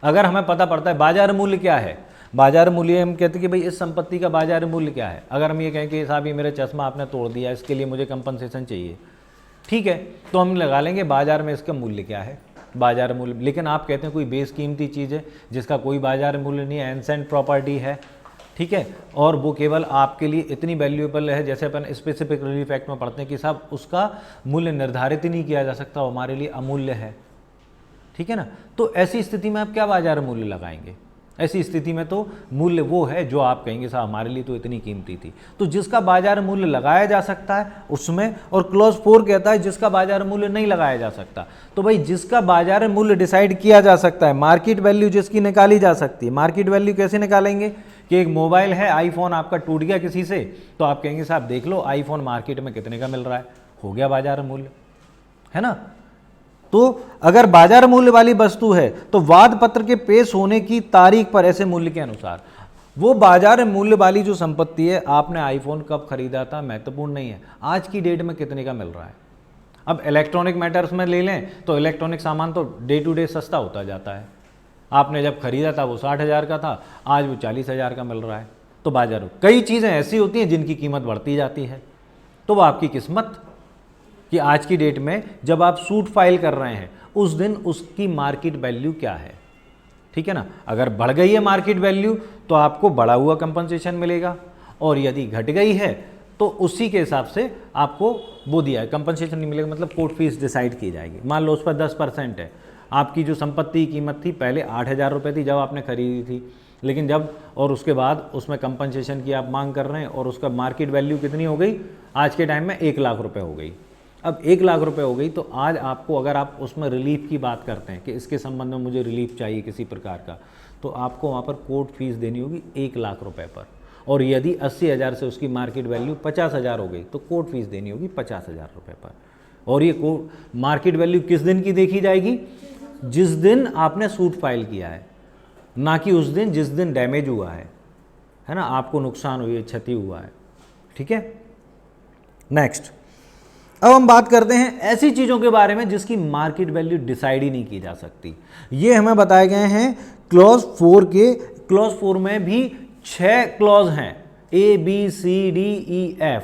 अगर हमें पता पड़ता है बाजार मूल्य क्या है, बाजार मूल्य हम कहते हैं कि भाई इस संपत्ति का बाजार मूल्य क्या है। अगर हम ये कहें कि साहब ये मेरा चश्मा आपने तोड़ दिया, इसके लिए मुझे कंपनसेशन चाहिए, ठीक है, तो हम लगा लेंगे बाजार में इसका मूल्य क्या है, बाजार मूल्य। लेकिन आप कहते हैं कोई बेशकीमती चीज़ है जिसका कोई बाजार मूल्य नहीं है, एंसेंट प्रॉपर्टी है, ठीक है, और वो केवल आपके लिए इतनी वैल्यूएबल है, जैसे अपन स्पेसिफिक रिलीफ एक्ट में पढ़ते हैं कि साहब उसका मूल्य निर्धारित ही नहीं किया जा सकता, वो हमारे लिए अमूल्य है, ठीक है ना। तो ऐसी स्थिति में आप क्या बाजार मूल्य लगाएंगे, ऐसी स्थिति में तो मूल्य वो है जो आप कहेंगे साहब हमारे लिए तो इतनी कीमती थी। तो जिसका बाजार मूल्य लगाया जा सकता है उसमें, और क्लॉज 4 कहता है जिसका बाजार मूल्य नहीं लगाया जा सकता। तो भाई जिसका बाजार मूल्य डिसाइड किया जा सकता है, मार्केट वैल्यू जिसकी निकाली जा सकती है। मार्केट वैल्यू कैसे निकालेंगे कि एक मोबाइल है, आईफोन आपका टूट गया किसी से, तो आप कहेंगे साहब देख लो आईफोन मार्केट में कितने का मिल रहा है, हो गया बाजार मूल्य, है ना। तो अगर बाजार मूल्य वाली वस्तु है तो वाद पत्र के पेश होने की तारीख पर ऐसे मूल्य के अनुसार, वो बाजार मूल्य वाली जो संपत्ति है, आपने आईफोन कब खरीदा था महत्वपूर्ण नहीं है, आज की डेट में कितने का मिल रहा है। अब इलेक्ट्रॉनिक मैटर्स में ले लें तो इलेक्ट्रॉनिक सामान तो डे टू डे सस्ता होता जाता है। आपने जब खरीदा था वो 60,000 का था, आज वो 40,000 का मिल रहा है। तो बाजार, कई चीज़ें ऐसी होती हैं जिनकी कीमत बढ़ती जाती है, तो वो आपकी किस्मत कि आज की डेट में जब आप सूट फाइल कर रहे हैं उस दिन उसकी मार्केट वैल्यू क्या है, ठीक है ना। अगर बढ़ गई है मार्केट वैल्यू तो आपको बढ़ा हुआ कंपनसेशन मिलेगा, और यदि घट गई है तो उसी के हिसाब से आपको वो दिया है कंपनसेशन नहीं मिलेगा, मतलब कोर्ट फीस डिसाइड की जाएगी। मान लो उस पर 10% है, आपकी जो संपत्ति की कीमत थी पहले 8,000 रुपये थी जब आपने खरीदी थी, लेकिन जब और उसके बाद उसमें कंपनसेशन की आप मांग कर रहे हैं और उसका मार्केट वैल्यू कितनी हो गई, आज के टाइम में 1 लाख रुपये हो गई। अब 1 लाख रुपए हो गई, तो आज आपको अगर आप उसमें रिलीफ की बात करते हैं कि इसके संबंध में मुझे रिलीफ चाहिए किसी प्रकार का, तो आपको वहाँ पर कोर्ट फीस देनी होगी 1 लाख रुपए पर। और यदि 80,000 से उसकी मार्केट वैल्यू 50,000 हो गई तो कोर्ट फीस देनी होगी 50,000 रुपये पर। और ये मार्केट वैल्यू किस दिन की देखी जाएगी, जिस दिन आपने सूट फाइल किया है, ना कि उस दिन जिस दिन डैमेज हुआ है ना, आपको नुकसान हुई है, क्षति हुआ है, ठीक है। नेक्स्ट, अब हम बात करते हैं ऐसी चीज़ों के बारे में जिसकी मार्केट वैल्यू डिसाइड ही नहीं की जा सकती। ये हमें बताए गए हैं क्लॉज 4 के। क्लॉज 4 में भी 6 क्लॉज हैं, ABCDEF।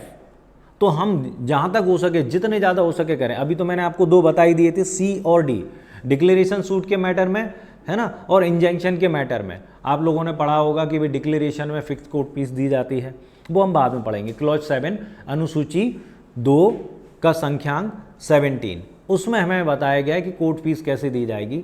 तो हम जहाँ तक हो सके जितने ज़्यादा हो सके करें। अभी तो मैंने आपको 2 बताई दिए थे, C और D, डिक्लेरेशन सूट के मैटर में, है ना, और इंजंक्शन के मैटर में। आप लोगों ने पढ़ा होगा कि भाई डिक्लेरेशन में फिक्स कोर्ट फीस दी जाती है, वो हम बाद में पढ़ेंगे। क्लॉज 7 अनुसूची 2 का संख्यांक 17, उसमें हमें बताया गया है कि कोर्ट फीस कैसे दी जाएगी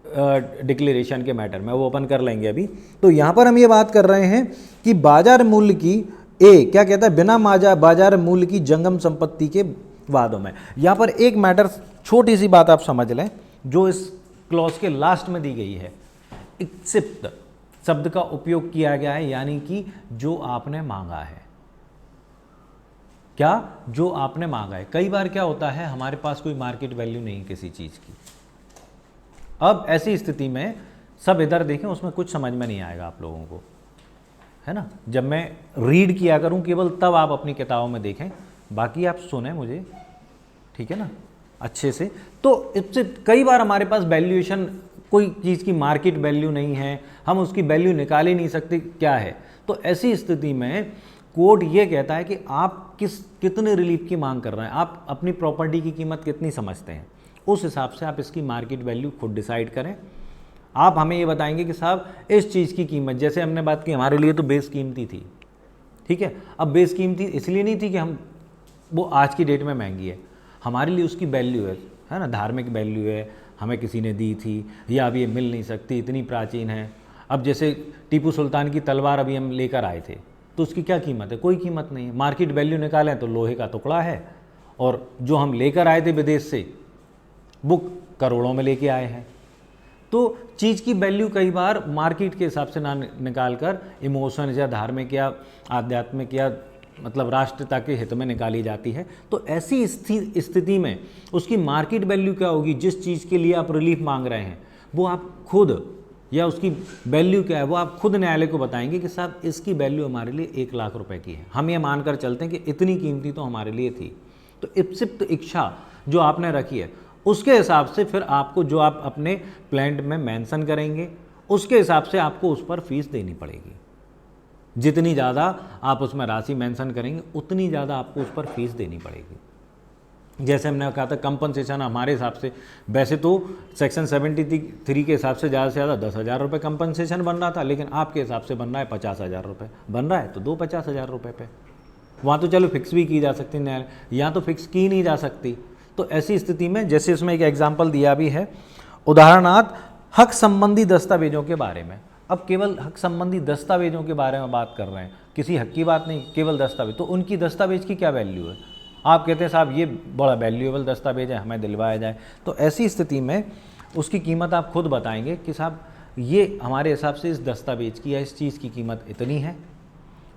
डिक्लेरेशन के मैटर में, वो ओपन कर लेंगे अभी। तो यहाँ पर हम ये बात कर रहे हैं कि बाजार मूल्य की क्या कहता है, बिना बाजार मूल्य की जंगम संपत्ति के वादों में। यहाँ पर एक मैटर, छोटी सी बात आप समझ लें जो इस क्लॉज के लास्ट में दी गई है, एक्सेप्ट शब्द का उपयोग किया गया है, यानी कि जो आपने मांगा है। क्या? जो आपने मांगा है। कई बार क्या होता है, हमारे पास कोई मार्केट वैल्यू नहीं किसी चीज़ की। अब ऐसी स्थिति में सब इधर देखें, उसमें कुछ समझ में नहीं आएगा आप लोगों को, है ना। जब मैं रीड किया करूं केवल तब आप अपनी किताबों में देखें, बाकी आप सुने मुझे, ठीक है ना, अच्छे से। तो इससे कई बार हमारे पास वैल्यूएशन, कोई चीज़ की मार्केट वैल्यू नहीं है, हम उसकी वैल्यू निकाल ही नहीं सकते क्या है। तो ऐसी स्थिति में कोर्ट ये कहता है कि आप कितने रिलीफ की मांग कर रहे हैं, आप अपनी प्रॉपर्टी की कीमत कितनी समझते हैं, उस हिसाब से आप इसकी मार्केट वैल्यू खुद डिसाइड करें। आप हमें ये बताएंगे कि साहब इस चीज़ की कीमत, जैसे हमने बात की हमारे लिए तो बेस कीमती थी, ठीक है। अब बेस कीमती इसलिए नहीं थी कि हम वो आज की डेट में महंगी है, हमारे लिए उसकी वैल्यू है ना, धार्मिक वैल्यू है, हमें किसी ने दी थी, या अब ये मिल नहीं सकती, इतनी प्राचीन है। अब जैसे टीपू सुल्तान की तलवार अभी हम लेकर आए थे, तो उसकी क्या कीमत है? कोई कीमत नहीं है। मार्केट वैल्यू निकालें तो लोहे का टुकड़ा है, और जो हम लेकर आए थे विदेश से वो करोड़ों में लेके आए हैं। तो चीज़ की वैल्यू कई बार मार्केट के हिसाब से ना निकाल कर इमोशन या धार्मिक या आध्यात्मिक या मतलब राष्ट्रता के हित में निकाली जाती है। तो ऐसी स्थिति में उसकी मार्केट वैल्यू क्या होगी, जिस चीज़ के लिए आप रिलीफ मांग रहे हैं वो आप खुद, या उसकी वैल्यू क्या है वो आप खुद न्यायालय को बताएंगे कि साहब इसकी वैल्यू हमारे लिए 1 लाख रुपए की है। हम ये मानकर चलते हैं कि इतनी कीमती तो हमारे लिए थी। तो इप्सित इच्छा जो आपने रखी है उसके हिसाब से फिर आपको, जो आप अपने प्लांट में मेंशन करेंगे उसके हिसाब से आपको उस पर फीस देनी पड़ेगी। जितनी ज़्यादा आप उसमें राशि मेंशन करेंगे उतनी ज़्यादा आपको उस पर फीस देनी पड़ेगी। जैसे हमने कहा था कंपनसेशन हमारे हिसाब से, वैसे तो सेक्शन 73 के हिसाब से ज़्यादा 10,000 रुपये कंपनसेशन बन रहा था, लेकिन आपके हिसाब से बन रहा है 50,000 रुपये बन रहा है, तो दो 50,000 रुपये पे। वहाँ तो चलो फिक्स भी की जा सकती है, यहाँ तो फिक्स की नहीं जा सकती। तो ऐसी स्थिति में जैसे इसमें एक एग्जाम्पल दिया भी है, उदाहरणार्थ हक संबंधी दस्तावेजों के बारे में। अब केवल हक संबंधी दस्तावेजों के बारे में बात कर रहे हैं, किसी हक की बात नहीं, केवल दस्तावेज। तो उनकी दस्तावेज की क्या वैल्यू है? आप कहते हैं साहब ये बड़ा वैल्यूएबल दस्तावेज है, हमें दिलवाया जाए। तो ऐसी स्थिति में उसकी कीमत आप खुद बताएंगे कि साहब ये हमारे हिसाब से इस दस्तावेज की या इस चीज़ की कीमत इतनी है,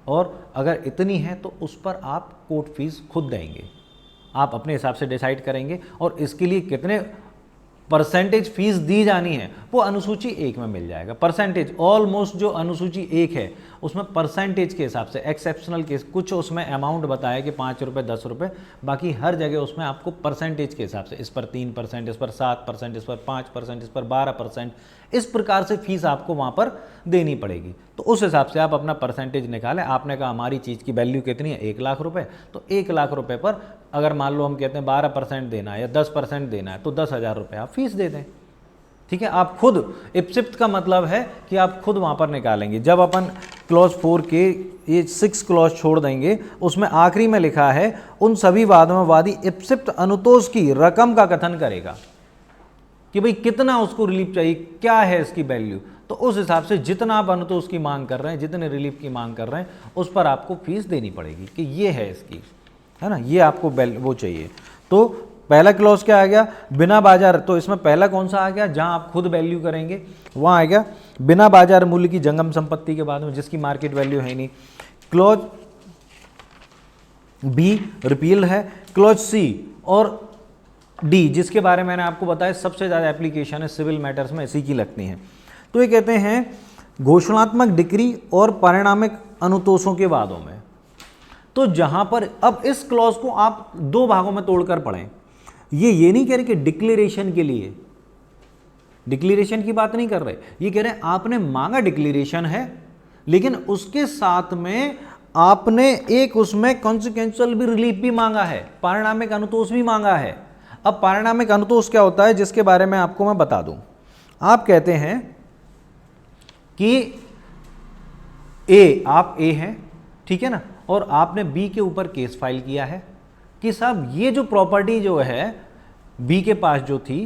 और अगर इतनी है तो उस पर आप कोर्ट फीस खुद देंगे। आप अपने हिसाब से डिसाइड करेंगे, और इसके लिए कितने परसेंटेज फीस दी जानी है वो अनुसूची 1 में मिल जाएगा। परसेंटेज ऑलमोस्ट जो अनुसूची 1 है उसमें परसेंटेज के हिसाब से, एक्सेप्शनल केस कुछ उसमें अमाउंट बताया कि 5 रुपये 10 रुपये, बाकी हर जगह उसमें आपको परसेंटेज के हिसाब से, इस पर 3%, इस पर 7%, इस पर 5%, इस पर 12%, इस प्रकार से फीस आपको वहाँ पर देनी पड़ेगी। तो उस हिसाब से आप अपना परसेंटेज निकालें। आपने कहा हमारी चीज़ की वैल्यू कितनी है, 1 लाख रुपये, तो 1 लाख रुपये पर अगर मान लो हम कहते हैं 12% देना है या 10% देना है, तो 10,000 रुपये आप फीस दे दें, ठीक है। आप खुद, इप्सित का मतलब है कि आप खुद वहाँ पर निकालेंगे। जब अपन क्लॉज 4 के ये 6 क्लॉज छोड़ देंगे, उसमें आखिरी में लिखा है उन सभी वादों में वादी इप्सित अनुतोष की रकम का कथन करेगा कि भाई कितना उसको रिलीफ चाहिए, क्या है इसकी वैल्यू। तो उस हिसाब से जितना आप अनुतोष की मांग कर रहे हैं, जितने रिलीफ की मांग कर रहे हैं, उस पर आपको फीस देनी पड़ेगी कि ये है इसकी, है ना, ये आपको वो चाहिए। तो पहला क्लॉज क्या आ गया, बिना बाजार। तो इसमें पहला कौन सा आ गया, जहां आप खुद वैल्यू करेंगे, वहां आ गया बिना बाजार मूल्य की जंगम संपत्ति के बाद में जिसकी मार्केट वैल्यू है नहीं। क्लॉज बी रिपील है। क्लॉज सी और डी, जिसके बारे में मैंने आपको बताया सबसे ज़्यादा एप्लीकेशन है सिविल मैटर्स में, इसी की लगती हैं। तो ये कहते हैं घोषणात्मक डिक्री और परिणामिक अनुतोषों के वादों में। तो जहां पर अब इस क्लॉज को आप 2 भागों में तोड़कर पढ़ें। ये नहीं कह रहे कि डिक्लेरेशन के लिए, डिक्लेरेशन की बात नहीं कर रहे, ये कह रहे हैं आपने मांगा डिक्लेरेशन है, लेकिन उसके साथ में आपने एक उसमें कॉन्सिक्वेंशियल भी रिलीफ भी मांगा है, परिणामिक अनुतोष भी मांगा है। अब परिणामिक अनुतोष क्या होता है, जिसके बारे में आपको मैं बता दूं। आप कहते हैं कि आप ए हैं, ठीक है ना, और आपने बी के ऊपर केस फाइल किया है कि साहब ये जो प्रॉपर्टी जो है बी के पास जो थी,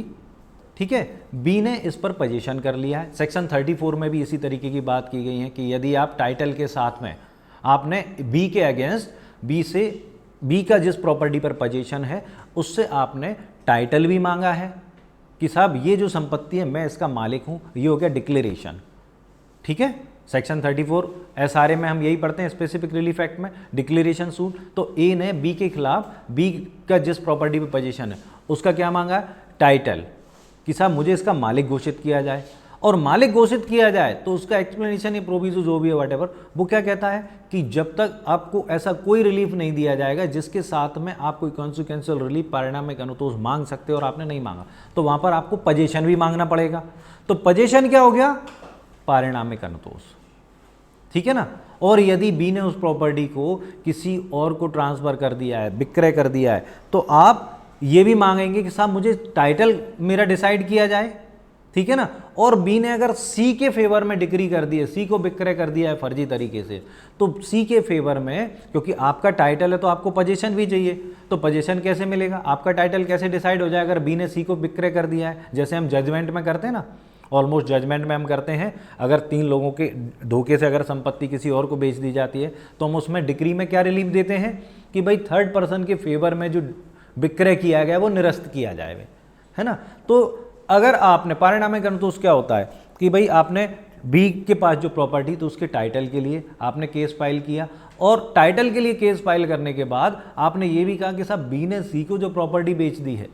ठीक है, बी ने इस पर पोजीशन कर लिया है। सेक्शन 34 में भी इसी तरीके की बात की गई है कि यदि आप टाइटल के साथ में आपने बी के अगेंस्ट बी का जिस प्रॉपर्टी पर पोजीशन है उससे आपने टाइटल भी मांगा है कि साहब ये जो संपत्ति है मैं इसका मालिक हूँ, ये हो गया डिक्लेरेशन। ठीक है, सेक्शन 34 SRA में हम यही पढ़ते हैं, स्पेसिफिक रिलीफ एक्ट में, डिक्लेरेशन सूट। तो ए ने बी के खिलाफ बी का जिस प्रॉपर्टी पे पोजीशन है उसका क्या मांगा, टाइटल, कि साहब मुझे इसका मालिक घोषित किया जाए। और मालिक घोषित किया जाए तो उसका एक्सप्लेनेशन या प्रोविजो जो भी है व्हाटएवर, वो क्या कहता है कि जब तक आपको ऐसा कोई रिलीफ नहीं दिया जाएगा जिसके साथ में आप कोई कॉन्सिक्वेंशियल रिलीफ, परिणामिक अनुतोष मांग सकते हो और आपने नहीं मांगा, तो वहां पर आपको पोजीशन भी मांगना पड़ेगा। तो पोजीशन क्या हो गया, परिणामिक अनुतोष। ठीक है ना। और यदि बी ने उस प्रॉपर्टी को किसी और को ट्रांसफर कर दिया है, विक्रय कर दिया है, तो आप ये भी मांगेंगे कि साहब मुझे टाइटल मेरा डिसाइड किया जाए। ठीक है ना। और बी ने अगर सी के फेवर में डिक्री कर दी है, सी को विक्रय कर दिया है फर्जी तरीके से, तो सी के फेवर में, क्योंकि आपका टाइटल है तो आपको पोजीशन भी चाहिए, तो पोजीशन कैसे मिलेगा, आपका टाइटल कैसे डिसाइड हो जाए अगर बी ने सी को विक्रय कर दिया है। जैसे हम जजमेंट में करते हैं ना, ऑलमोस्ट जजमेंट में हम करते हैं, अगर 3 लोगों के धोखे से अगर संपत्ति किसी और को बेच दी जाती है तो हम उसमें डिक्री में क्या रिलीफ देते हैं कि भाई थर्ड पर्सन के फेवर में जो विक्रय किया गया वो निरस्त किया जाए, है ना। तो अगर आपने, परिणामिक अनुतोष क्या होता है कि भाई आपने बी के पास जो प्रॉपर्टी तो उसके टाइटल के लिए आपने केस फाइल किया, और टाइटल के लिए केस फाइल करने के बाद आपने ये भी कहा कि साहब बी ने सी को जो प्रॉपर्टी बेच दी है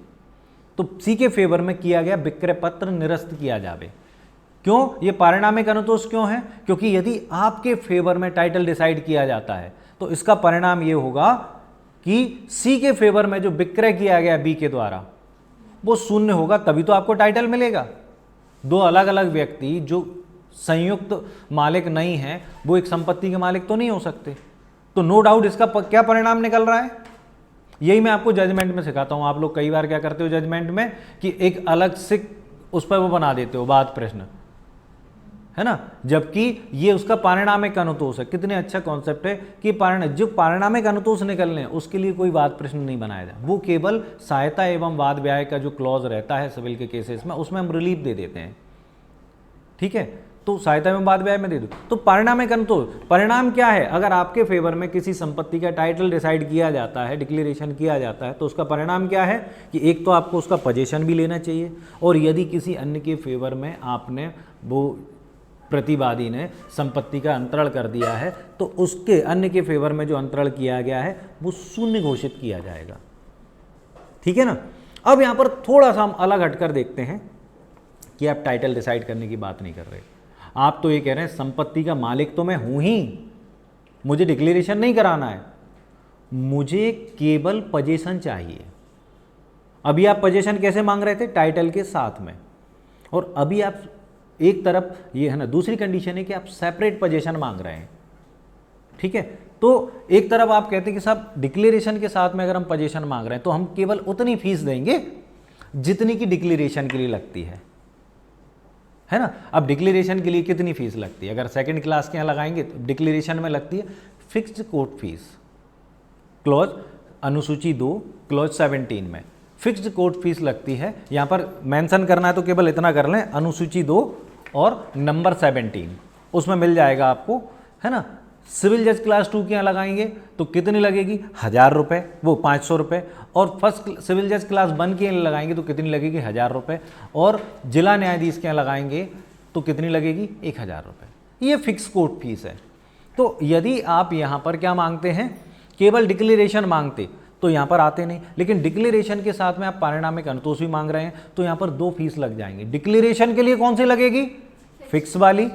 तो सी के फेवर में किया गया विक्रय पत्र निरस्त किया जावे। क्यों, ये परिणामिक अनुतोष क्यों है, क्योंकि यदि आपके फेवर में टाइटल डिसाइड किया जाता है तो इसका परिणाम ये होगा कि सी के फेवर में जो विक्रय किया गया बी के द्वारा वो शून्य होगा, तभी तो आपको टाइटल मिलेगा। 2 अलग अलग व्यक्ति जो संयुक्त मालिक नहीं हैं वो एक संपत्ति के मालिक तो नहीं हो सकते। तो नो डाउट इसका क्या परिणाम निकल रहा है, यही मैं आपको जजमेंट में सिखाता हूं। आप लोग कई बार क्या करते हो जजमेंट में कि एक अलग से उस पर वो बना देते हो बात प्रश्न, है ना, जबकि ये उसका परिणामिक अनुतोष है। कितने अच्छा कॉन्सेप्ट है कि जो परिणामिक अनुतोष निकलने उसके लिए कोई वाद प्रश्न नहीं बनाया जाए, वो केवल सहायता एवं वाद व्याय का जो क्लॉज रहता है सिविल के केसेस में उसमें हम रिलीफ दे देते हैं। ठीक है, तो सहायता एवं वाद व्याय में दे दो। तो परिणामिक अनुतोष, परिणाम क्या है, अगर आपके फेवर में किसी संपत्ति का टाइटल डिसाइड किया जाता है, डिक्लेरेशन किया जाता है, तो उसका परिणाम क्या है कि एक तो आपको उसका पोजीशन भी लेना चाहिए, और यदि किसी अन्य के फेवर में आपने वो प्रतिवादी ने संपत्ति का अंतरण कर दिया है तो उसके अन्य के फेवर में जो अंतरण किया गया है वो शून्य घोषित किया जाएगा। ठीक है ना। अब यहां पर थोड़ा सा हम अलग हटकर देखते हैं कि आप टाइटल डिसाइड करने की बात नहीं कर रहे, आप तो ये कह रहे हैं संपत्ति का मालिक तो मैं हूं ही, मुझे डिक्लेरेशन नहीं कराना है, मुझे केवल पोजीशन चाहिए। अभी आप पोजीशन कैसे मांग रहे थे, टाइटल के साथ में, और अभी आप एक तरफ ये है ना, दूसरी कंडीशन है कि आप सेपरेट पोजीशन मांग रहे हैं। ठीक है, तो एक तरफ आप कहते हैं कि साहब डिक्लेरेशन के साथ में अगर हम पोजीशन मांग रहे हैं तो हम केवल उतनी फीस देंगे जितनी की डिक्लेरेशन के लिए लगती है ना। अब डिक्लेरेशन के लिए कितनी फीस लगती है, अगर सेकंड क्लास के यहाँ लगाएंगे तो डिक्लेरेशन में लगती है फिक्स्ड कोर्ट फीस, क्लॉज अनुसूची 2 क्लॉज 17 में फिक्स्ड कोर्ट फीस लगती है। यहाँ पर मेंशन करना है तो केवल इतना कर लें, अनुसूची 2 और नंबर 17 उसमें मिल जाएगा आपको, है ना। सिविल जज क्लास 2 के यहाँ लगाएंगे तो कितनी लगेगी, 1000 रुपये, वो 500 रुपये, और फर्स्ट सिविल जज क्लास 1 के यहाँ लगाएंगे तो कितनी लगेगी, 1000 रुपये, और जिला न्यायाधीश के यहाँ लगाएंगे तो कितनी लगेगी, 1000 रुपये। ये फिक्स कोर्ट फीस है। तो यदि आप यहाँ पर क्या मांगते हैं, केवल डिक्लेरेशन मांगते तो यहाँ पर आते नहीं, लेकिन डिक्लेरेशन के साथ में आप परिणामिक अनुतोष भी मांग रहे हैं तो यहाँ पर 2 फीस लग जाएंगे। डिक्लेरेशन के लिए कौन सी लगेगी, फिक्स वाली,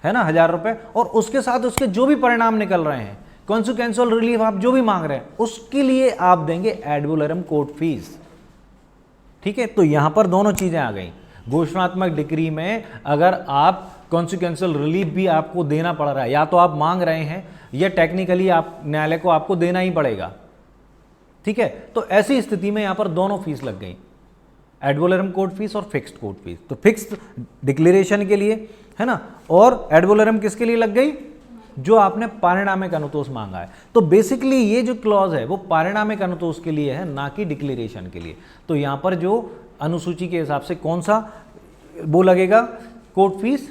है ना, 1000 रुपये, और उसके साथ उसके जो भी परिणाम निकल रहे हैं, कॉन्सिक्वेंशियल रिलीफ आप जो भी मांग रहे हैं उसके लिए आप देंगे एड वैलोरम कोर्ट फीस। ठीक है, तो यहाँ पर दोनों चीजें आ गई। घोषणात्मक डिक्री में अगर आप कॉन्सिक्वेंशियल रिलीफ भी आपको देना पड़ रहा है, या तो आप मांग रहे हैं या टेक्निकली आप न्यायालय को आपको देना ही पड़ेगा। ठीक है, तो ऐसी स्थिति में यहां पर दोनों फीस लग गई, एड वैलोरम कोर्ट फीस और फिक्स्ड कोर्ट फीस। तो फिक्स्ड डिक्लेरेशन के लिए, है ना, और एड वैलोरम किसके लिए लग गई, जो आपने पारिणामिक अनुतोष मांगा है। तो बेसिकली ये जो क्लॉज है वो पारिणामिक अनुतोष के लिए है, ना कि डिक्लेरेशन के लिए। तो यहाँ पर जो अनुसूची के हिसाब से कौन सा वो लगेगा, court fees,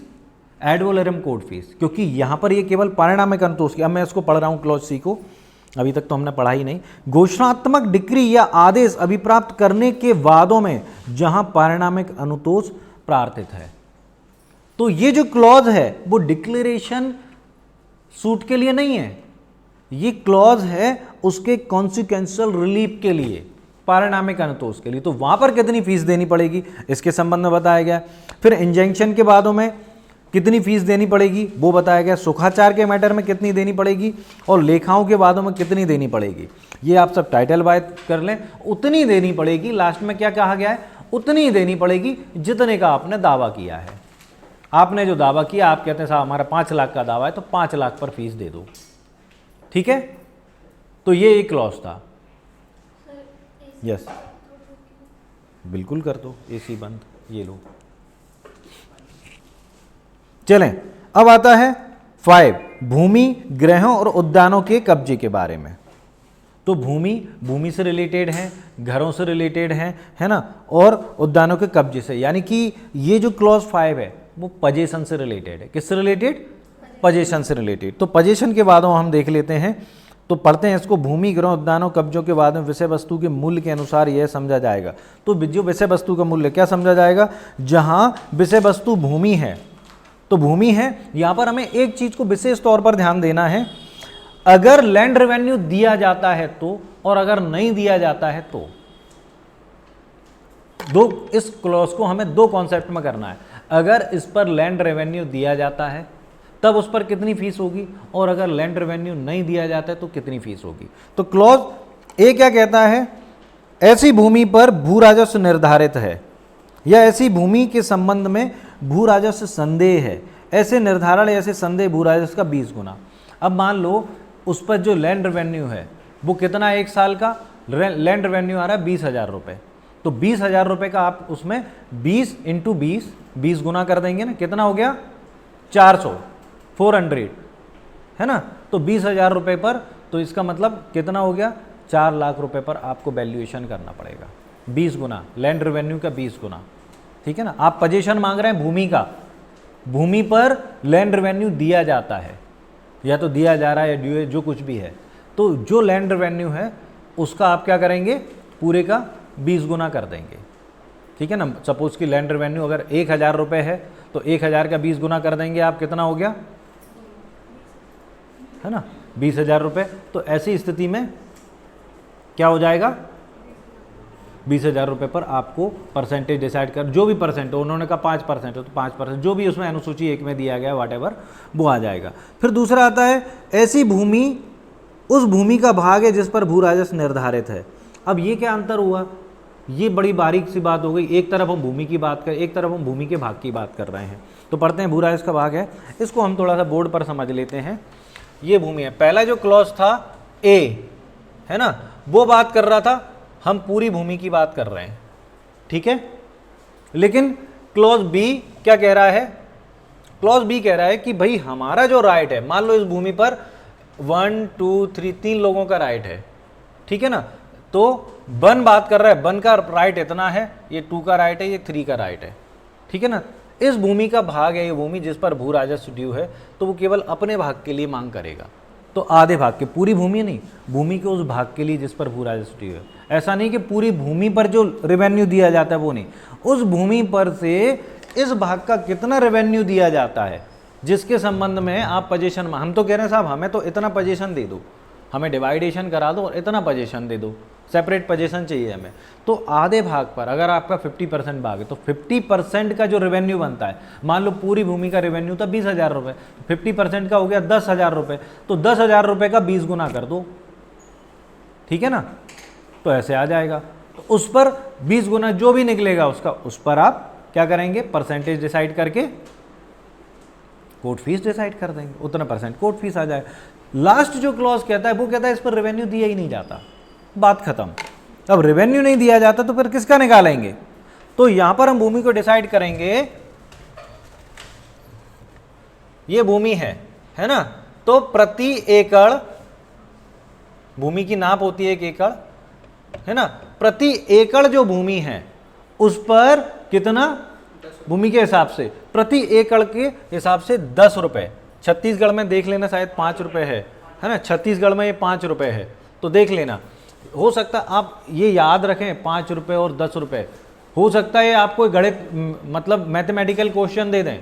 ad valorem court fees, क्योंकि यहाँ पर ये केवल पारिणामिक अनुतोष की। अब मैं इसको पढ़ रहा हूँ क्लॉज सी को, अभी तक तो हमने पढ़ा ही नहीं। घोषणात्मक डिक्री या आदेश अभिप्राप्त करने के वादों में जहां पारिणामिक अनुतोष प्रार्थित है। तो ये जो क्लॉज है वो डिक्लेरेशन सूट के लिए नहीं है, ये क्लॉज है उसके कॉन्सिक्वेंशियल रिलीफ के लिए, पारिणामिक अनुतोष के लिए। तो वहां पर कितनी फीस देनी पड़ेगी इसके संबंध में बताया गया। फिर इंजंक्शन के वादों में कितनी फीस देनी पड़ेगी वो बताया गया। सुखाचार के मैटर में कितनी देनी पड़ेगी और लेखाओं के वादों में कितनी देनी पड़ेगी, ये आप सब टाइटल वाइज कर लें। उतनी देनी पड़ेगी, लास्ट में क्या कहा गया है, उतनी देनी पड़ेगी जितने का आपने दावा किया है। आपने जो दावा किया, आप कहते हैं साहब हमारा 5 लाख का दावा है तो 5 लाख पर फीस दे दो, ठीक है। तो ये एक क्लॉज था। यस, बिल्कुल कर दो, एसी बंद, ये लो। चलें, अब आता है 5, भूमि, गृहों और उद्यानों के कब्जे के बारे में। तो भूमि से रिलेटेड है, घरों से रिलेटेड है ना, और उद्यानों के कब्जे से। यानी कि ये जो क्लॉज 5 है वो पजेशन से रिलेटेड है। किससे रिलेटेड, पजेशन से रिलेटेड। तो पजेशन के वादों हम देख लेते हैं। तो पढ़ते हैं इसको। भूमि, गृह, उद्यानों, कब्जों के बाद में विषय वस्तु के मूल्य के अनुसार यह समझा जाएगा। तो जो विषय वस्तु का मूल्य क्या समझा जाएगा, जहां विषय वस्तु भूमि है, तो भूमि है, यहां पर हमें एक चीज को विशेष तौर पर ध्यान देना है। अगर लैंड रेवेन्यू दिया जाता है तो, और अगर नहीं दिया जाता है तो, इस क्लॉज को हमें 2 कॉन्सेप्ट में करना है। अगर इस पर लैंड रेवेन्यू दिया जाता है तब उस पर कितनी फीस होगी, और अगर लैंड रेवेन्यू नहीं दिया जाता है तो कितनी फीस होगी। तो क्लॉज ए क्या कहता है, ऐसी भूमि पर भू राजस्व निर्धारित है या ऐसी भूमि के संबंध में भू राजस्व संदेह है, ऐसे निर्धारण ऐसे संदेह भू राजस्व का 20 गुना। अब मान लो उस पर जो लैंड रेवेन्यू है वो कितना, 1 साल का लैंड रेवेन्यू आ रहा है 20,000 रुपये। तो 20,000 रुपये का आप उसमें 20 × 20 गुना कर देंगे ना, कितना हो गया, 400 है ना। तो 20,000 रुपये पर, तो इसका मतलब कितना हो गया, 4 लाख रुपए पर आपको वैल्यूएशन करना पड़ेगा। 20 गुना लैंड रेवेन्यू का 20 गुना, ठीक है ना। आप पोजीशन मांग रहे हैं भूमि का, भूमि पर लैंड रेवेन्यू दिया जाता है या तो दिया जा रहा है या ड्यू है, जो कुछ भी है। तो जो लैंड रेवेन्यू है उसका आप क्या करेंगे, पूरे का 20 गुना कर देंगे, ठीक है ना। सपोज कि लैंड रेवेन्यू अगर 1,000 रुपये है तो 1,000 का 20 गुना कर देंगे आप, कितना हो गया, है ना, 20,000 रुपये। तो ऐसी स्थिति में क्या हो जाएगा, 20,000 रुपये पर आपको परसेंटेज डिसाइड कर, जो भी परसेंट हो, उन्होंने कहा 5% हो तो 5%, जो भी उसमें अनुसूची 1 में दिया गया व्हाटएवर वो आ जाएगा। फिर दूसरा आता है, ऐसी भूमि उस भूमि का भाग है जिस पर भू राजस्व निर्धारित है। अब ये क्या अंतर हुआ, ये बड़ी बारीक सी बात हो गई। एक तरफ हम भूमि की बात कर, एक तरफ हम भूमि के भाग की बात कर रहे हैं। तो पढ़ते हैं, भू राजस्व का भाग है, इसको हम थोड़ा सा बोर्ड पर समझ लेते हैं। ये भूमि है, पहला जो क्लॉज था ए, है ना, वो बात कर रहा था, हम पूरी भूमि की बात कर रहे हैं, ठीक है। लेकिन क्लॉज बी क्या कह रहा है, क्लॉज बी कह रहा है कि भाई हमारा जो राइट है, मान लो इस भूमि पर 1 2 3 लोगों का राइट है, ठीक है ना। तो 1 बात कर रहा है, 1 का राइट इतना है, ये 2 का राइट है, ये 3 का राइट है, ठीक है ना। इस भूमि का भाग है ये भूमि जिस पर भू राजस्व ड्यू है, तो वो केवल अपने भाग के लिए मांग करेगा। तो आधे भाग के, पूरी भूमि नहीं, भूमि के उस भाग के लिए जिस पर भू राजस्व ड्यू है। ऐसा नहीं कि पूरी भूमि पर जो रेवेन्यू दिया जाता है वो नहीं, उस भूमि पर से इस भाग का कितना रेवेन्यू दिया जाता है जिसके संबंध में आप पोजीशन, हम तो कह रहे हैं साहब हमें तो इतना पोजीशन दे दो, हमें डिवाइडेशन करा दो और इतना पोजीशन दे दो, सेपरेट पोजीशन चाहिए हमें। तो आधे भाग पर अगर आपका 50% भाग है तो 50% का जो रेवेन्यू बनता है, मान लो पूरी भूमि का रेवेन्यू था 20,000 रुपये, 50% का हो गया 10,000 रुपये, तो 10,000 रुपये का 20 गुना कर दो, ठीक है ना। तो ऐसे आ जाएगा। तो उस पर 20 गुना जो भी निकलेगा उसका, उस पर आप क्या करेंगे, परसेंटेज डिसाइड करके कोर्ट फीस डिसाइड कर देंगे, उतना परसेंट कोर्ट फीस आ जाए। लास्ट जो क्लॉज कहता है वो कहता है इस पर रेवेन्यू दिया ही नहीं जाता, बात खत्म। अब रेवेन्यू नहीं दिया जाता तो फिर किसका निकालेंगे, तो यहां पर हम भूमि को डिसाइड करेंगे, ये भूमि है ना, तो प्रति एकड़ भूमि की नाप होती है 1 एकड़, है ना। प्रति एकड़ जो भूमि है उस पर कितना, भूमि के हिसाब से प्रति एकड़ के हिसाब से 10 रुपए। छत्तीसगढ़ में देख लेना शायद 5 रुपए है ना, छत्तीसगढ़ में ये 5 रुपए है, तो देख लेना। हो सकता है आप ये याद रखें 5 रुपए और 10 रुपए, हो सकता है आपको गणित मतलब मैथमेटिकल क्वेश्चन दे दें,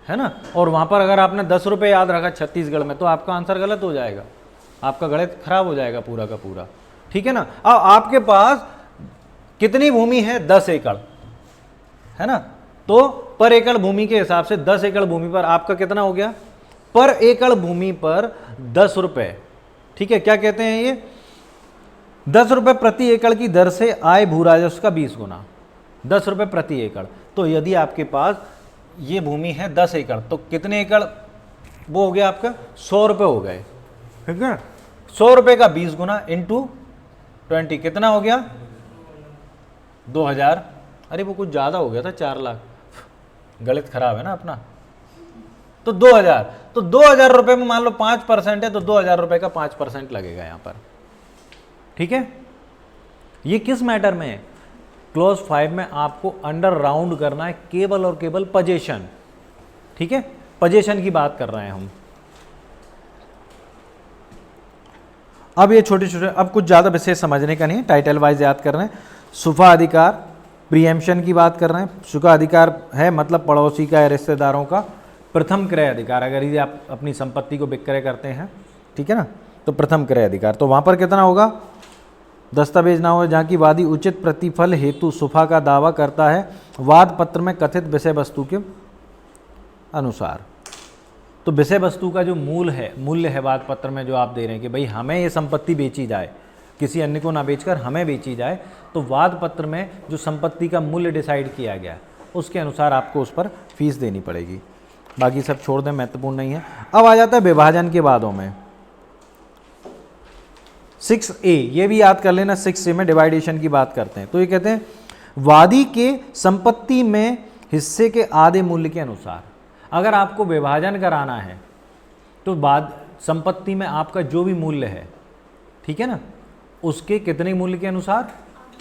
है ना, और वहाँ पर अगर आपने 10 रुपये याद रखा छत्तीसगढ़ में तो आपका आंसर गलत हो जाएगा, आपका गणित खराब हो जाएगा पूरा का पूरा, ठीक है ना। अब आपके पास कितनी भूमि है, 10 एकड़, है ना, तो पर एकड़ भूमि के हिसाब से 10 एकड़ भूमि पर आपका कितना हो गया, पर एकड़ भूमि पर 10 रुपये, ठीक है। क्या कहते हैं ये, 10 रुपये प्रति एकड़ की दर से आय भू राजस्व का 20 गुना, 10 रुपये प्रति एकड़। तो यदि आपके पास ये भूमि है 10 एकड़ तो कितने एकड़ वो हो गया आपका, 100 रुपये हो गए, ठीक है। 100 रुपये का 20 गुना इंटू 20 कितना हो गया, 2000। अरे वो कुछ ज़्यादा हो गया था, 4 लाख, गणित खराब है ना अपना। तो 2000, तो 2000 रुपये में मान लो 5% है तो 2000 रुपये का 5% लगेगा यहाँ पर, ठीक है। ये किस मैटर में है, क्लॉज 5 में आपको अंडर राउंड करना है केवल और केवल पोजीशन, ठीक है, पोजीशन की बात कर रहे हैं हम। अब ये छोटे छोटे, अब कुछ ज़्यादा विशेष समझने का नहीं है, टाइटल वाइज याद कर रहे हैं। सुफा अधिकार, प्रीएम्पशन की बात कर रहे हैं। सुखा अधिकार है मतलब पड़ोसी का या रिश्तेदारों का प्रथम क्रय अधिकार, अगर यदि आप अपनी संपत्ति को विक्रय करते हैं, ठीक है ना, तो प्रथम क्रय अधिकार। तो वहाँ पर कितना होगा, दस्तावेज ना हो जहाँ की वादी उचित प्रतिफल हेतु सुफा का दावा करता है वाद पत्र में कथित विषय वस्तु के अनुसार। तो विषय वस्तु का जो मूल्य है वाद पत्र में जो आप दे रहे हैं कि भाई हमें ये संपत्ति बेची जाए, किसी अन्य को ना बेचकर हमें बेची जाए, तो वाद पत्र में जो संपत्ति का मूल्य डिसाइड किया गया उसके अनुसार आपको उस पर फीस देनी पड़ेगी। बाकी सब छोड़ दें, महत्वपूर्ण नहीं है। अब आ जाता है विभाजन के वादों में 6A, ये भी याद कर लेना, 6A में डिवाइडेशन की बात करते हैं। तो ये कहते हैं वादी के संपत्ति में हिस्से के आधे मूल्य के अनुसार, अगर आपको विभाजन कराना है तो बाद संपत्ति में आपका जो भी मूल्य है, ठीक है ना, उसके कितने मूल्य के अनुसार,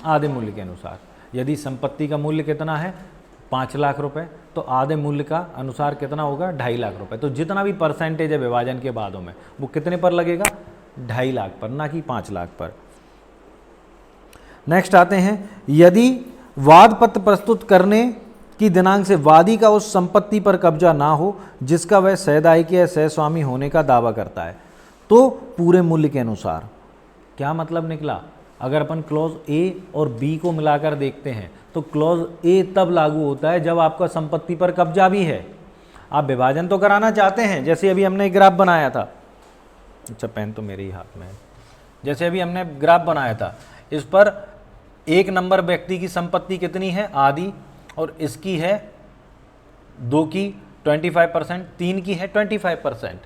आधे मूल्य के अनुसार। यदि संपत्ति का मूल्य कितना है 5 लाख रुपए, तो आधे मूल्य का अनुसार कितना होगा, 2.5 लाख रुपए। तो जितना भी परसेंटेज है विभाजन के बादों में वो कितने पर लगेगा, 2.5 लाख पर, ना कि 5 लाख पर। नेक्स्ट आते हैं, यदि वाद पत्र प्रस्तुत करने की दिनांक से वादी का उस संपत्ति पर कब्जा ना हो जिसका वह सहदायिकी या सहस्वामी होने का दावा करता है, तो पूरे मूल्य के अनुसार। क्या मतलब निकला, अगर अपन क्लॉज ए और बी को मिलाकर देखते हैं तो क्लॉज ए तब लागू होता है जब आपका संपत्ति पर कब्जा भी है। आप विभाजन तो कराना चाहते हैं, जैसे अभी हमने एक ग्राफ बनाया था, अच्छा पेन तो मेरे ही हाथ में है, जैसे अभी हमने ग्राफ बनाया था, इस पर 1 नंबर व्यक्ति की संपत्ति कितनी है, आधी, और इसकी है 2 की 25%, 3 की है 25%,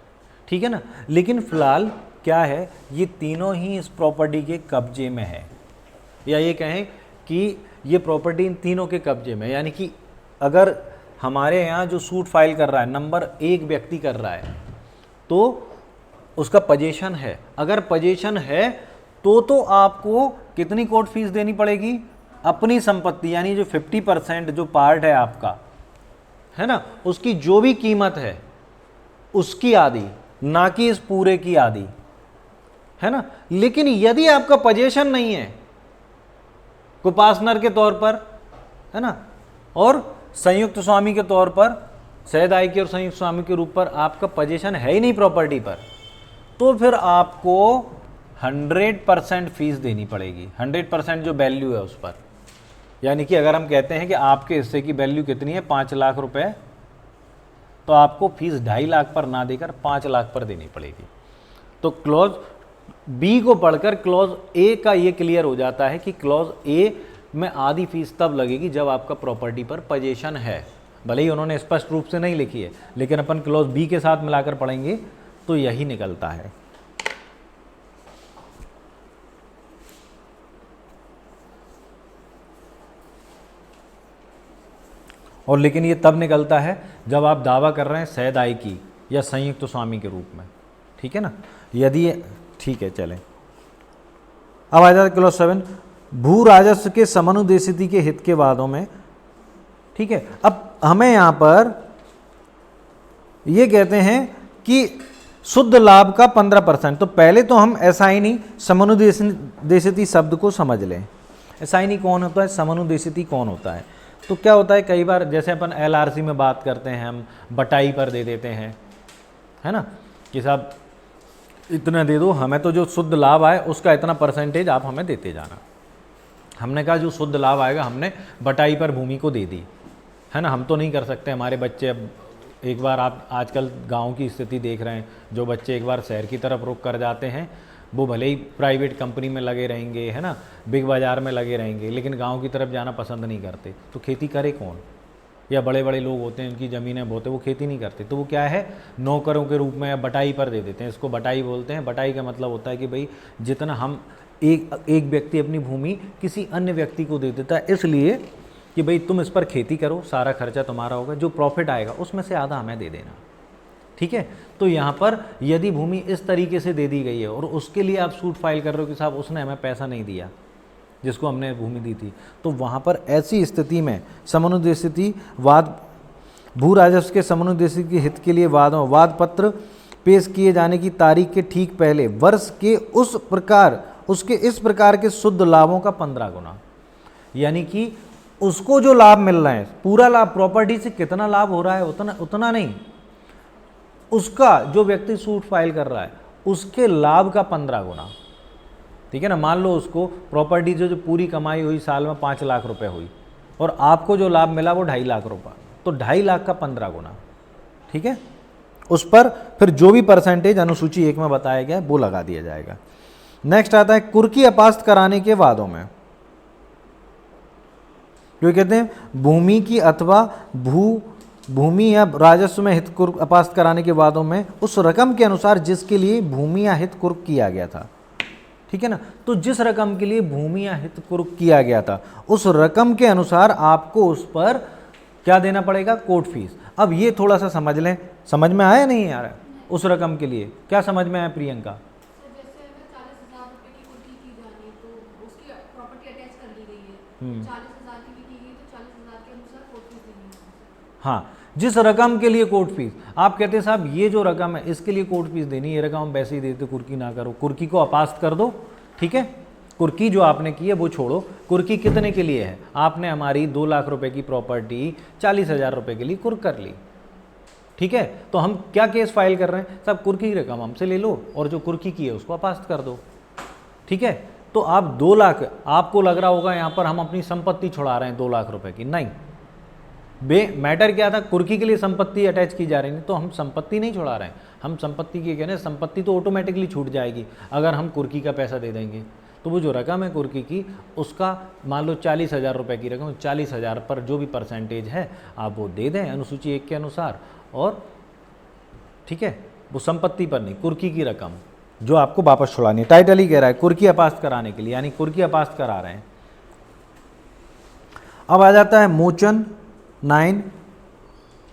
ठीक है ना। लेकिन फिलहाल क्या है, ये तीनों ही इस प्रॉपर्टी के कब्जे में है, या ये कहें कि ये प्रॉपर्टी इन तीनों के कब्जे में, यानी कि अगर हमारे यहाँ जो सूट फाइल कर रहा है नंबर 1 व्यक्ति कर रहा है तो उसका पोजीशन है, अगर पोजीशन है तो आपको कितनी कोर्ट फीस देनी पड़ेगी, अपनी संपत्ति यानी जो 50% जो पार्ट है आपका, है ना, उसकी जो भी कीमत है उसकी आधी, ना कि इस पूरे की आधी, है ना। लेकिन यदि आपका पोजीशन नहीं है, को पार्टनर के तौर पर, है ना, और संयुक्त स्वामी के तौर पर, सहदायिकी और संयुक्त स्वामी के रूप पर आपका पोजीशन है ही नहीं प्रॉपर्टी पर, तो फिर आपको 100% फीस देनी पड़ेगी, 100% जो वैल्यू है उस पर। यानी कि अगर हम कहते हैं कि आपके हिस्से की वैल्यू कितनी है 5 लाख रुपए, तो आपको फीस 2.5 लाख पर ना देकर 5 लाख पर देनी पड़ेगी। तो क्लॉज बी को पढ़कर क्लॉज ए का ये क्लियर हो जाता है कि क्लॉज ए में आधी फीस तब लगेगी जब आपका प्रॉपर्टी पर पोजीशन है। भले ही उन्होंने स्पष्ट रूप से नहीं लिखी है, लेकिन अपन क्लॉज बी के साथ मिलाकर पढ़ेंगे तो यही निकलता है। और लेकिन ये तब निकलता है जब आप दावा कर रहे हैं सहदायिकी, या संयुक्त स्वामी के रूप में, ठीक है ना। यदि ठीक है चलें, अब आ जाता क्लॉज 7, भू राजस्व के समनुदेशिति के हित के वादों में, ठीक है। अब हमें यहां पर ये कहते हैं कि शुद्ध लाभ का 15%, तो पहले तो हम असाइनी समनुदेशिति शब्द को समझ लें। असाइनी कौन होता है, समनुदेशिति कौन होता है। तो क्या होता है, कई बार जैसे अपन LRC में बात करते हैं, हम बटाई पर दे देते हैं, है ना, कि साहब इतना दे दो, हमें तो जो शुद्ध लाभ आए उसका इतना परसेंटेज आप हमें देते जाना। हमने कहा जो शुद्ध लाभ आएगा हमने बटाई पर भूमि को दे दी, है ना। हम तो नहीं कर सकते, हमारे बच्चे, अब एक बार आप आजकल गांव की स्थिति देख रहे हैं, जो बच्चे एक बार शहर की तरफ रुख कर जाते हैं वो भले ही प्राइवेट कंपनी में लगे रहेंगे, है ना, बिग बाज़ार में लगे रहेंगे, लेकिन गांव की तरफ जाना पसंद नहीं करते। तो खेती करे कौन, या बड़े बड़े लोग होते हैं उनकी ज़मीनें बहुत है, वो खेती नहीं करते, तो वो क्या है, नौकरों के रूप में या बटाई पर दे देते हैं। इसको बटाई बोलते हैं। बटाई का मतलब होता है कि भाई जितना हम एक व्यक्ति अपनी भूमि किसी अन्य व्यक्ति को दे देता है, इसलिए कि भाई तुम इस पर खेती करो, सारा खर्चा तुम्हारा होगा, जो प्रॉफिट आएगा उसमें से आधा हमें दे देना, ठीक है। तो यहाँ पर यदि भूमि इस तरीके से दे दी गई है और उसके लिए आप सूट फाइल कर रहे हो कि साहब उसने हमें पैसा नहीं दिया जिसको हमने भूमि दी थी, तो वहाँ पर ऐसी स्थिति में समनुदेशिति वाद, भू राजस्व के समनुदेशिति के हित के लिए वादों वाद पत्र पेश किए जाने की तारीख के ठीक पहले वर्ष के उसके इस प्रकार के शुद्ध लाभों का 15 गुना, यानी कि उसको जो लाभ मिल रहा है, पूरा लाभ, प्रॉपर्टी से कितना लाभ हो रहा है उतना नहीं, उसका जो व्यक्ति सूट फाइल कर रहा है उसके लाभ का 15 गुना, ठीक है ना। मान लो उसको प्रॉपर्टी जो पूरी कमाई हुई साल में 5 लाख रुपए हुई और आपको जो लाभ मिला वो 2.5 लाख रुपए, तो 2.5 लाख का 15 गुना, ठीक है। उस पर फिर जो भी परसेंटेज अनुसूची 1 में बताया गया वो लगा दिया जाएगा। नेक्स्ट आता है कुर्की अपास्त कराने के वादों में, जो कहते हैं भूमि की अथवा भूमि या राजस्व में हित कुर्क अपास्त कराने के वादों में उस रकम के अनुसार जिसके लिए भूमि या हित कुर्क किया गया था, ठीक है ना। तो जिस रकम के लिए भूमि या हित कुर्क किया गया था उस रकम के अनुसार आपको उस पर क्या देना पड़ेगा, कोर्ट फीस। अब ये थोड़ा सा समझ लें, समझ में आया नहीं यार, उस रकम के लिए क्या समझ में आया प्रियंका? जैसे अगर 40,000 रुपए की कुर्की की जानी तो उसकी प्रॉपर्टी अटैच कर ली गई है, 40,000 की भी की गई तो 40,000 के अनुसार कोर्ट फीस देनी है। हाँ, जिस रकम के लिए कोर्ट फीस, आप कहते हैं साहब ये जो रकम है इसके लिए कोर्ट फीस देनी, ये रकम हम वैसे ही देते, कुर्की ना करो, कुर्की को अपास्त कर दो, ठीक है। कुर्की जो आपने की है वो छोड़ो, कुर्की कितने के लिए है, आपने हमारी 2 लाख रुपए की प्रॉपर्टी 40,000 रुपए के लिए कुर्क कर ली, ठीक है। तो हम क्या केस फाइल कर रहे हैं, साहब कुर्की की रकम हमसे ले लो और जो कुर्की की है उसको अपास्त कर दो, ठीक है। तो आप 2 लाख, आपको लग रहा होगा यहाँ पर हम अपनी संपत्ति छुड़ा रहे हैं 2 लाख रुपए की, नहीं, मैटर क्या था, कुर्की के लिए संपत्ति अटैच की जा रही है, तो हम संपत्ति नहीं छुड़ा रहे हैं, हम संपत्ति की कह रहे हैं, संपत्ति तो ऑटोमेटिकली छूट जाएगी अगर हम कुर्की का पैसा दे देंगे। तो वो जो रकम है कुर्की की, उसका मान लो 40,000 रुपये की रकम, 40,000 पर जो भी परसेंटेज है आप वो दे दें अनुसूची 1 के अनुसार, और ठीक है, वो संपत्ति पर नहीं, कुर्की की रकम जो आपको वापस छुड़ानी है। टाइटल ही कह रहा है कुर्की अपास्त कराने के लिए, यानी कुर्की अपास्त करा रहे हैं। अब आ जाता है मोचन 9,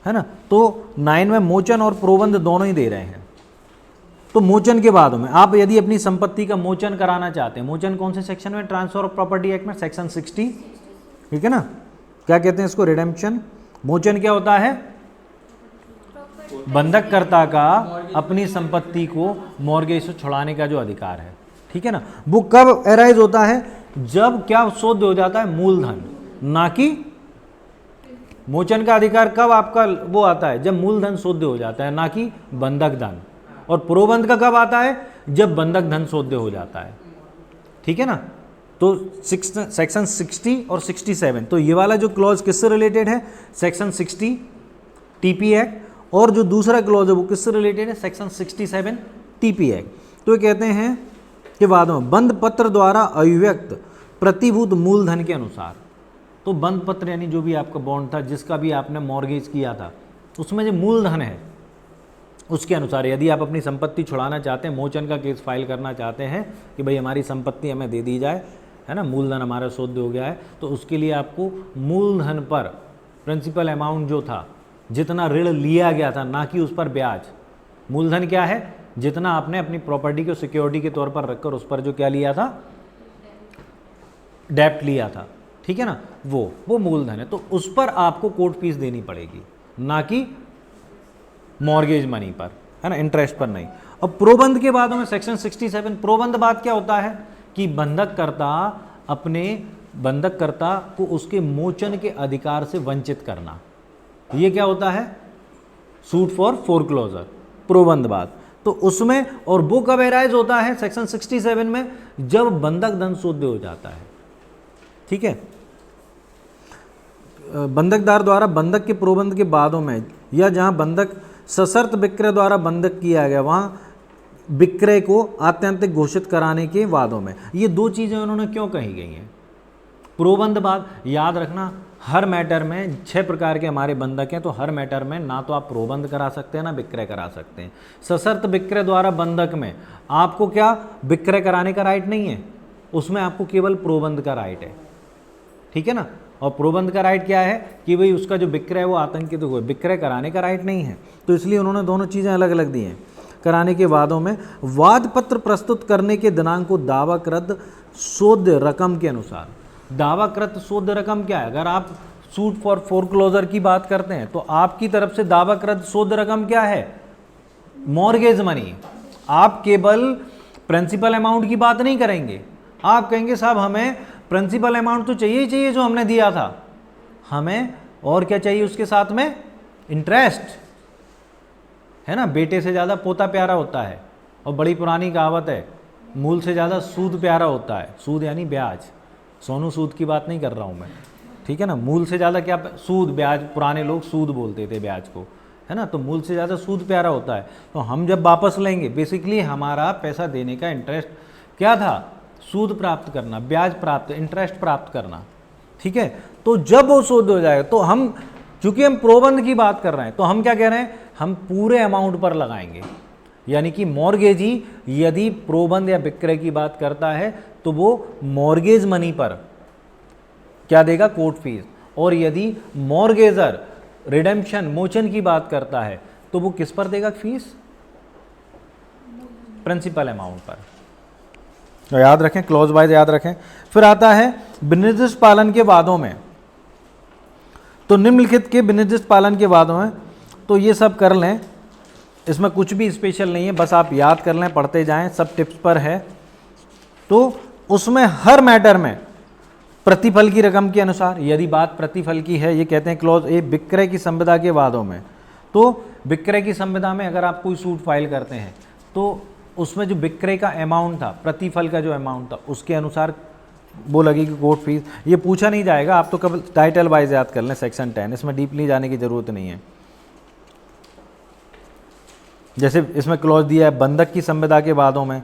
है ना। तो 9 में मोचन और प्रोबंध दोनों ही दे रहे हैं। तो मोचन के बाद में आप यदि अपनी संपत्ति का मोचन कराना चाहते हैं, मोचन कौन से सेक्शन में, ट्रांसफर ऑफ प्रॉपर्टी एक्ट में सेक्शन 60, ठीक है ना। क्या कहते हैं इसको, रिडेम्पशन। मोचन क्या होता है, बंधककर्ता का अपनी संपत्ति को मॉर्गेज से छुड़ाने का जो अधिकार है, ठीक है ना। वो कब एराइज होता है, जब क्या शोध हो जाता है मूलधन, ना कि मोचन का अधिकार कब आपका वो आता है, जब मूलधन शोध हो जाता है, ना कि बंधक धन। और प्रोबंध का कब आता है, जब बंधक धन शोध हो जाता है, ठीक है ना। तो सेक्शन 60 और 67, तो ये वाला जो क्लॉज किससे रिलेटेड है, सेक्शन 60 टीपी एक्ट, और जो दूसरा क्लॉज है वो किससे रिलेटेड है, सेक्शन 67 टीपी एक्ट। तो ये कहते हैं कि बाद में बंध पत्र द्वारा अभिव्यक्त प्रतिभूत मूलधन के अनुसार, तो बंध पत्र यानी जो भी आपका बॉन्ड था, जिसका भी आपने मॉर्गेज किया था, उसमें जो मूलधन है उसके अनुसार यदि आप अपनी संपत्ति छुड़ाना चाहते हैं, मोचन का केस फाइल करना चाहते हैं कि भाई हमारी संपत्ति हमें दे दी जाए, है ना, मूलधन हमारा शोध हो गया है, तो उसके लिए आपको मूलधन पर प्रिंसिपल अमाउंट जो था, जितना ऋण लिया गया था, ना कि उस पर ब्याज, मूलधन क्या है? जितना आपने अपनी प्रॉपर्टी को सिक्योरिटी के तौर पर रखकर उस पर जो क्या लिया था, डेप्ट लिया था, ठीक है ना, वो मूलधन है। तो उस पर आपको कोर्ट फीस देनी पड़ेगी, ना कि मॉर्गेज मनी पर, है ना, इंटरेस्ट पर नहीं। अब प्रोबंध के बादों में सेक्शन 67, प्रोबंध बाद क्या होता है कि बंधककर्ता अपने बंधककर्ता को उसके मोचन के अधिकार से वंचित करना, ये क्या होता है? सूट फॉर फोरक्लोजर, प्रोबंध बाद। तो उसमें, और वो कब एराइज होता है? सेक्शन 67 में, जब बंधक धन शोध्य हो जाता है, ठीक है। बंधकदार द्वारा बंधक के प्रोबंध के बादों में, या जहां बंधक सशर्त विक्रय द्वारा बंधक किया गया, वहां विक्रय को आत्यंतिक घोषित कराने के वादों में। ये दो चीजें उन्होंने क्यों कही गई हैं? प्रोबंध बाद, याद रखना, हर मैटर में 6 प्रकार के हमारे बंधक हैं, तो हर मैटर में ना तो आप प्रोबंध करा सकते हैं ना विक्रय करा सकते हैं। सशर्त विक्रय द्वारा बंधक में आपको क्या विक्रय कराने का राइट नहीं है, उसमें आपको केवल प्रोबंध का राइट है, ठीक है ना। और प्रोबंध का राइट क्या है कि भाई उसका जो विक्रय है वो आतंकित हो, विक्रय कराने का राइट नहीं है। तो इसलिए उन्होंने दोनों चीज़ें अलग अलग दी हैं। कराने के वादों में वाद पत्र प्रस्तुत करने के दिनांक को दावाकृत शोध्य रकम के अनुसार, दावाकृत शोध्य रकम क्या है? अगर आप सूट फॉर फोरक्लोजर की बात करते हैं तो आपकी तरफ से दावाकृत शोध्य रकम क्या है? Mortgage money. आप केवल प्रिंसिपल अमाउंट की बात नहीं करेंगे, आप कहेंगे साहब हमें प्रिंसिपल अमाउंट तो चाहिए ही चाहिए जो हमने दिया था, हमें और क्या चाहिए उसके साथ में? इंटरेस्ट, है ना। बेटे से ज़्यादा पोता प्यारा होता है, और बड़ी पुरानी कहावत है, मूल से ज़्यादा सूद प्यारा होता है। सूद यानी ब्याज, सोनू सूद की बात नहीं कर रहा हूँ मैं, ठीक है ना। मूल से ज़्यादा क्या? सूद, ब्याज, पुराने लोग सूद बोलते थे ब्याज को, है ना। तो मूल से ज़्यादा सूद प्यारा होता है। तो हम जब वापस लेंगे, बेसिकली हमारा पैसा देने का इंटरेस्ट क्या था? सूद प्राप्त करना, ब्याज प्राप्त, इंटरेस्ट प्राप्त करना, ठीक है। तो जब वो शोध हो जाएगा, तो हम, चूंकि हम प्रोबंध की बात कर रहे हैं, तो हम क्या कह रहे हैं? हम पूरे अमाउंट पर लगाएंगे। यानी कि मॉर्गेजी यदि प्रोबंध या विक्रय की बात करता है तो वो मॉर्गेज मनी पर क्या देगा? Court fees. और यदि मॉर्गेजर रिडेम्पशन, मोचन की बात करता है तो वो किस पर देगा फीस? प्रिंसिपल अमाउंट पर। तो याद रखें, क्लॉज वाइज याद रखें। फिर आता है विनिर्दिष्ट पालन के वादों में। तो निम्नलिखित के विनिर्दिष्ट पालन के वादों में, तो ये सब कर लें, इसमें कुछ भी स्पेशल नहीं है, बस आप याद कर लें, पढ़ते जाएं, सब टिप्स पर है। तो उसमें हर मैटर में प्रतिफल की रकम के अनुसार, यदि बात प्रतिफल की है, ये कहते हैं क्लॉज ए, विक्रय की संविदा के वादों में। तो विक्रय की संविदा में अगर आप कोई सूट फाइल करते हैं तो उसमें जो विक्रय का अमाउंट था, प्रतिफल का जो अमाउंट था, उसके अनुसार वो लगेगी कोर्ट फीस। ये पूछा नहीं जाएगा, आप तो कब टाइटल वाइज याद कर लें, सेक्शन 10, इसमें डीपली जाने की जरूरत नहीं है। जैसे इसमें क्लॉज दिया है बंधक की संविदा के वादों में,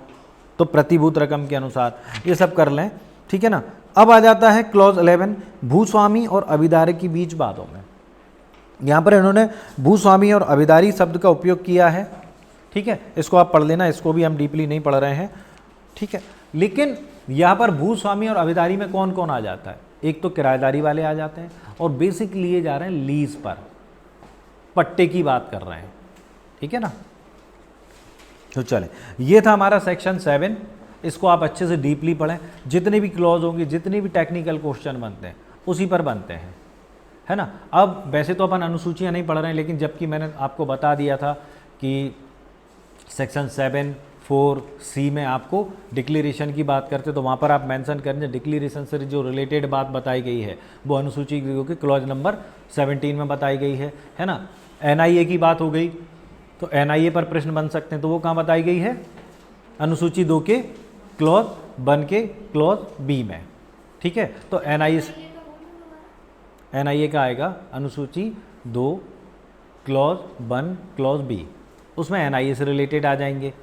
तो प्रतिभूत रकम के अनुसार, ये सब कर लें, ठीक है ना। अब आ जाता है क्लॉज 11, भूस्वामी और अभिदारी के बीच वादों में। यहाँ पर इन्होंने भूस्वामी और अभिदारी शब्द का उपयोग किया है, ठीक है। इसको आप पढ़ लेना, इसको भी हम डीपली नहीं पढ़ रहे हैं, ठीक है। लेकिन यहाँ पर भूस्वामी और अभिदारी में कौन कौन आ जाता है? एक तो किराएदारी वाले आ जाते हैं, और बेसिक लिए जा रहे हैं लीज पर, पट्टे की बात कर रहे हैं, ठीक है ना। तो चलें, ये था हमारा सेक्शन 7। इसको आप अच्छे से डीपली पढ़ें, जितने भी क्लॉज होंगे, जितने भी टेक्निकल क्वेश्चन बनते हैं उसी पर बनते हैं, है ना। अब वैसे तो अपन अनुसूचियाँ नहीं पढ़ रहे हैं, लेकिन जबकि मैंने आपको बता दिया था कि सेक्शन 7, 4, C में आपको डिक्लेरेशन की बात करते, तो वहाँ पर आप मेंशन करेंगे डिक्लेरेशन से जो रिलेटेड बात बताई गई है वो अनुसूची के क्लॉज नंबर 17 में बताई गई है ना। NIA की बात हो गई, तो NIA पर प्रश्न बन सकते हैं, तो वो कहाँ बताई गई है? अनुसूची 2 के क्लॉज 1 के क्लॉज B में, ठीक है। तो NIA का आएगा अनुसूची 2 क्लॉज 1 क्लॉज B, उसमें NIA से रिलेटेड आ जाएंगे,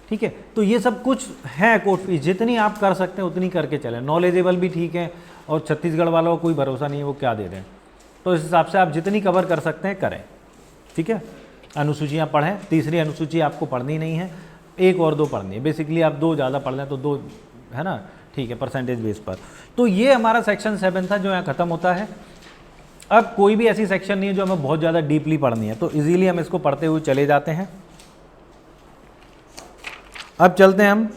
ठीक है। तो ये सब कुछ है कोर्ट फीस, जितनी आप कर सकते हैं उतनी करके चलें। नॉलेजेबल भी ठीक है, और छत्तीसगढ़ वालों को कोई भरोसा नहीं है वो क्या दे दें, तो इस हिसाब से आप जितनी कवर कर सकते हैं करें, ठीक है। अनुसूचियाँ पढ़ें, तीसरी अनुसूची आपको पढ़नी नहीं है, 1 और 2 पढ़नी है। बेसिकली आप 2 ज़्यादा पढ़ लें तो 2, है ना, ठीक है, परसेंटेज बेस पर। तो ये हमारा सेक्शन 7 था जो यहाँ ख़त्म होता है। अब कोई भी ऐसी सेक्शन नहीं है जो हमें बहुत ज़्यादा डीपली पढ़नी है, तो इजीली हम इसको पढ़ते हुए चले जाते हैं। अब चलते हैं हम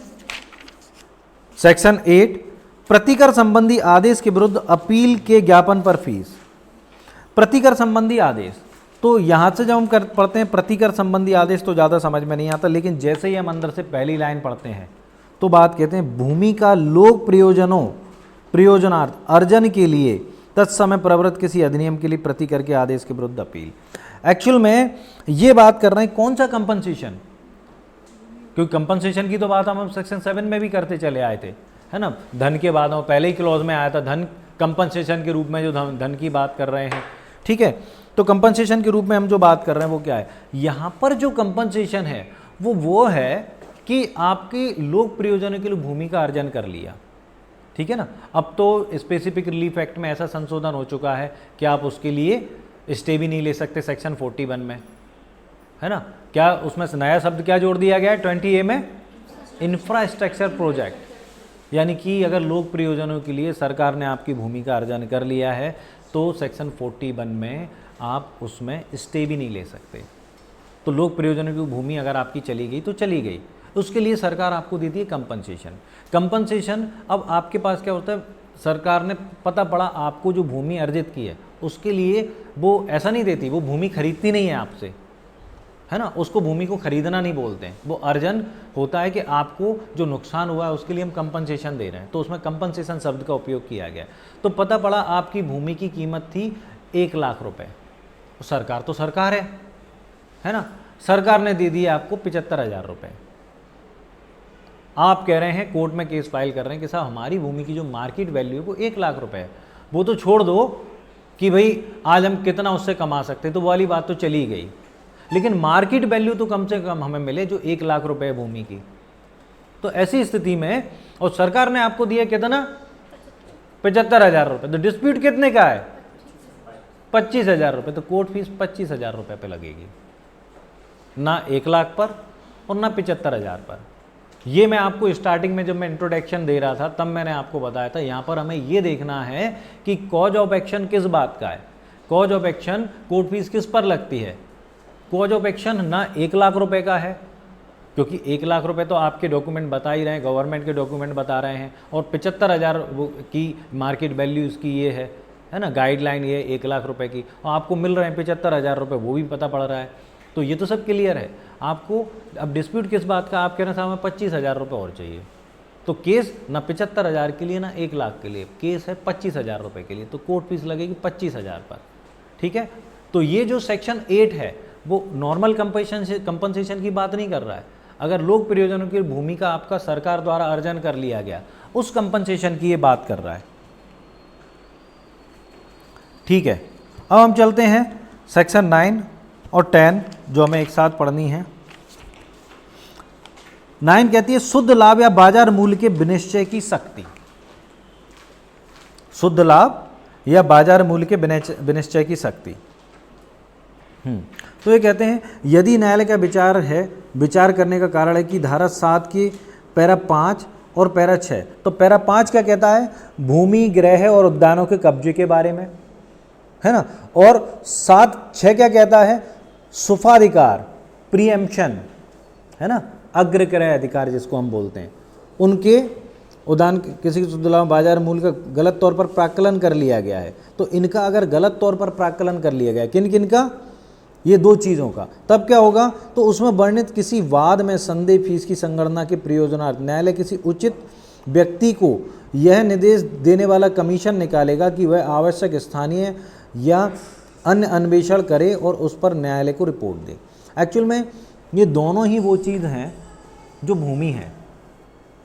सेक्शन 8, प्रतिकर संबंधी आदेश के विरुद्ध अपील के ज्ञापन पर फीस। प्रतिकर संबंधी आदेश, तो यहां से जब हम पढ़ते हैं प्रतिकर संबंधी आदेश तो ज़्यादा समझ में नहीं आता, लेकिन जैसे ही हम अंदर से पहली लाइन पढ़ते हैं तो बात कहते हैं भूमि का लोक प्रयोजनार्थ अर्जन के लिए तत्समय प्रवृत्त किसी अधिनियम के लिए प्रतिकर के आदेश के विरुद्ध अपील। एक्चुअल में ये बात कर रहे हैं कौन सा कंपनसेशन, क्योंकि कंपनसेशन की तो बात हम सेक्शन 7 में भी करते चले आए थे, है ना। धन के बाद पहले ही क्लॉज में आया था धन कंपनसेशन के रूप में जो धन की बात कर रहे हैं, ठीक है। तो कंपनसेशन के रूप में हम जो बात कर रहे हैं वो क्या है, यहाँ पर जो कंपनसेशन है वो है कि आपके लोक प्रयोजनों के लिए भूमि का अर्जन कर लिया, ठीक है ना। अब तो स्पेसिफिक रिलीफ एक्ट में ऐसा संशोधन हो चुका है कि आप उसके लिए स्टे भी नहीं ले सकते सेक्शन 41 में, है ना। क्या उसमें नया शब्द क्या जोड़ दिया गया है 20A में, इंफ्रास्ट्रक्चर प्रोजेक्ट, यानी कि अगर लोक प्रयोजनों के लिए सरकार ने आपकी भूमि का अर्जन कर लिया है तो सेक्शन 41 में आप उसमें स्टे भी नहीं ले सकते। तो लोक प्रयोजनों की भूमि अगर आपकी चली गई तो चली गई, उसके लिए सरकार आपको देती है कंपनसेशन। कंपनसेशन अब आपके पास क्या होता है, सरकार ने पता पड़ा आपको जो भूमि अर्जित की है उसके लिए वो ऐसा नहीं देती, वो भूमि खरीदती नहीं है आपसे, है ना। उसको भूमि को खरीदना नहीं बोलते हैं, वो अर्जन होता है कि आपको जो नुकसान हुआ है उसके लिए हम कंपनसेशन दे रहे हैं, तो उसमें कंपनसेशन शब्द का उपयोग किया गया। तो पता पड़ा आपकी भूमि की कीमत थी 1 लाख रुपए, सरकार तो सरकार है ना, सरकार ने दे दिए आपको 75,000 रुपये। आप कह रहे हैं कोर्ट में केस फाइल कर रहे हैं कि साहब हमारी भूमि की जो मार्केट वैल्यू है वो 1 लाख रुपए है, वो तो छोड़ दो कि भाई आज हम कितना उससे कमा सकते, तो वो वाली बात तो चली गई, लेकिन मार्केट वैल्यू तो कम से कम हमें मिले जो 1 लाख रुपए है भूमि की। तो ऐसी स्थिति में और सरकार ने आपको दिया कितना 75,000 रुपये, तो डिस्प्यूट कितने का है 25,000 रुपये, तो कोर्ट फीस 25,000 रुपये पे लगेगी, ना 1 लाख पर और ना 75,000 पर। ये मैं आपको स्टार्टिंग में जब मैं इंट्रोडक्शन दे रहा था तब मैंने आपको बताया था, यहाँ पर हमें ये देखना है कि कॉज ऑफ एक्शन किस बात का है, cause of action court fees किस पर लगती है। कॉज ऑफ एक्शन ना 1 लाख रुपए का है, क्योंकि 1 लाख रुपए तो आपके डॉक्यूमेंट बता ही रहे हैं, गवर्नमेंट के डॉक्यूमेंट बता रहे हैं, और 75,000 की मार्केट वैल्यू इसकी ये है ना, गाइडलाइन ये 1 लाख रुपए की, और आपको मिल रहे हैं 75,000 रुपये, वो भी पता पड़ रहा है। तो ये तो सब क्लियर है। आपको अब डिस्प्यूट किस बात का, आप कह रहे हैं साहब हमें 25,000 रुपये और चाहिए, तो केस ना 75,000 के लिए ना 1 लाख के लिए, केस है 25,000 रुपये के लिए, तो कोर्ट फीस लगेगी 25,000 पर, ठीक है। तो ये जो सेक्शन 8 है वो नॉर्मल कंपनसेशन की बात नहीं कर रहा है। अगर लोक प्रयोजनों की भूमि का आपका सरकार द्वारा अर्जन कर लिया गया, उस कंपनसेशन की ये बात कर रहा है, ठीक है। अब हम चलते हैं सेक्शन 9 और 10 जो हमें एक साथ पढ़नी है। 9 कहती है शुद्ध लाभ या बाजार मूल्य के विनिश्चय की शक्ति। शुद्ध लाभ या बाजार मूल्य के विनिश्चय की शक्ति। तो ये कहते हैं यदि न्यायालय का विचार करने का कारण है कि धारा 7 की पैरा 5 और पैरा 6, तो पैरा 5 क्या कहता है, भूमि गृह और उद्यानों के कब्जे के बारे में, है ना, और 7(6) क्या कहता है, सुफाधिकार, प्रीएम्पशन, है ना, अग्रक्रय अधिकार जिसको हम बोलते हैं, उनके उदाहरण किसी बाजार मूल्य का गलत तौर पर प्राक्कलन कर लिया गया है, तो इनका अगर गलत तौर पर प्राक्कलन कर लिया गया, किन किन का, ये 2 चीज़ों का, तब क्या होगा, तो उसमें वर्णित किसी वाद में संदेह फीस की संगणना के प्रयोजनार्थ न्यायालय किसी उचित व्यक्ति को यह निर्देश देने वाला कमीशन निकालेगा कि वह आवश्यक स्थानीय या अन्य अन्वेषण करे और उस पर न्यायालय को रिपोर्ट दे। एक्चुअल में ये दोनों ही वो चीज़ हैं जो भूमि है,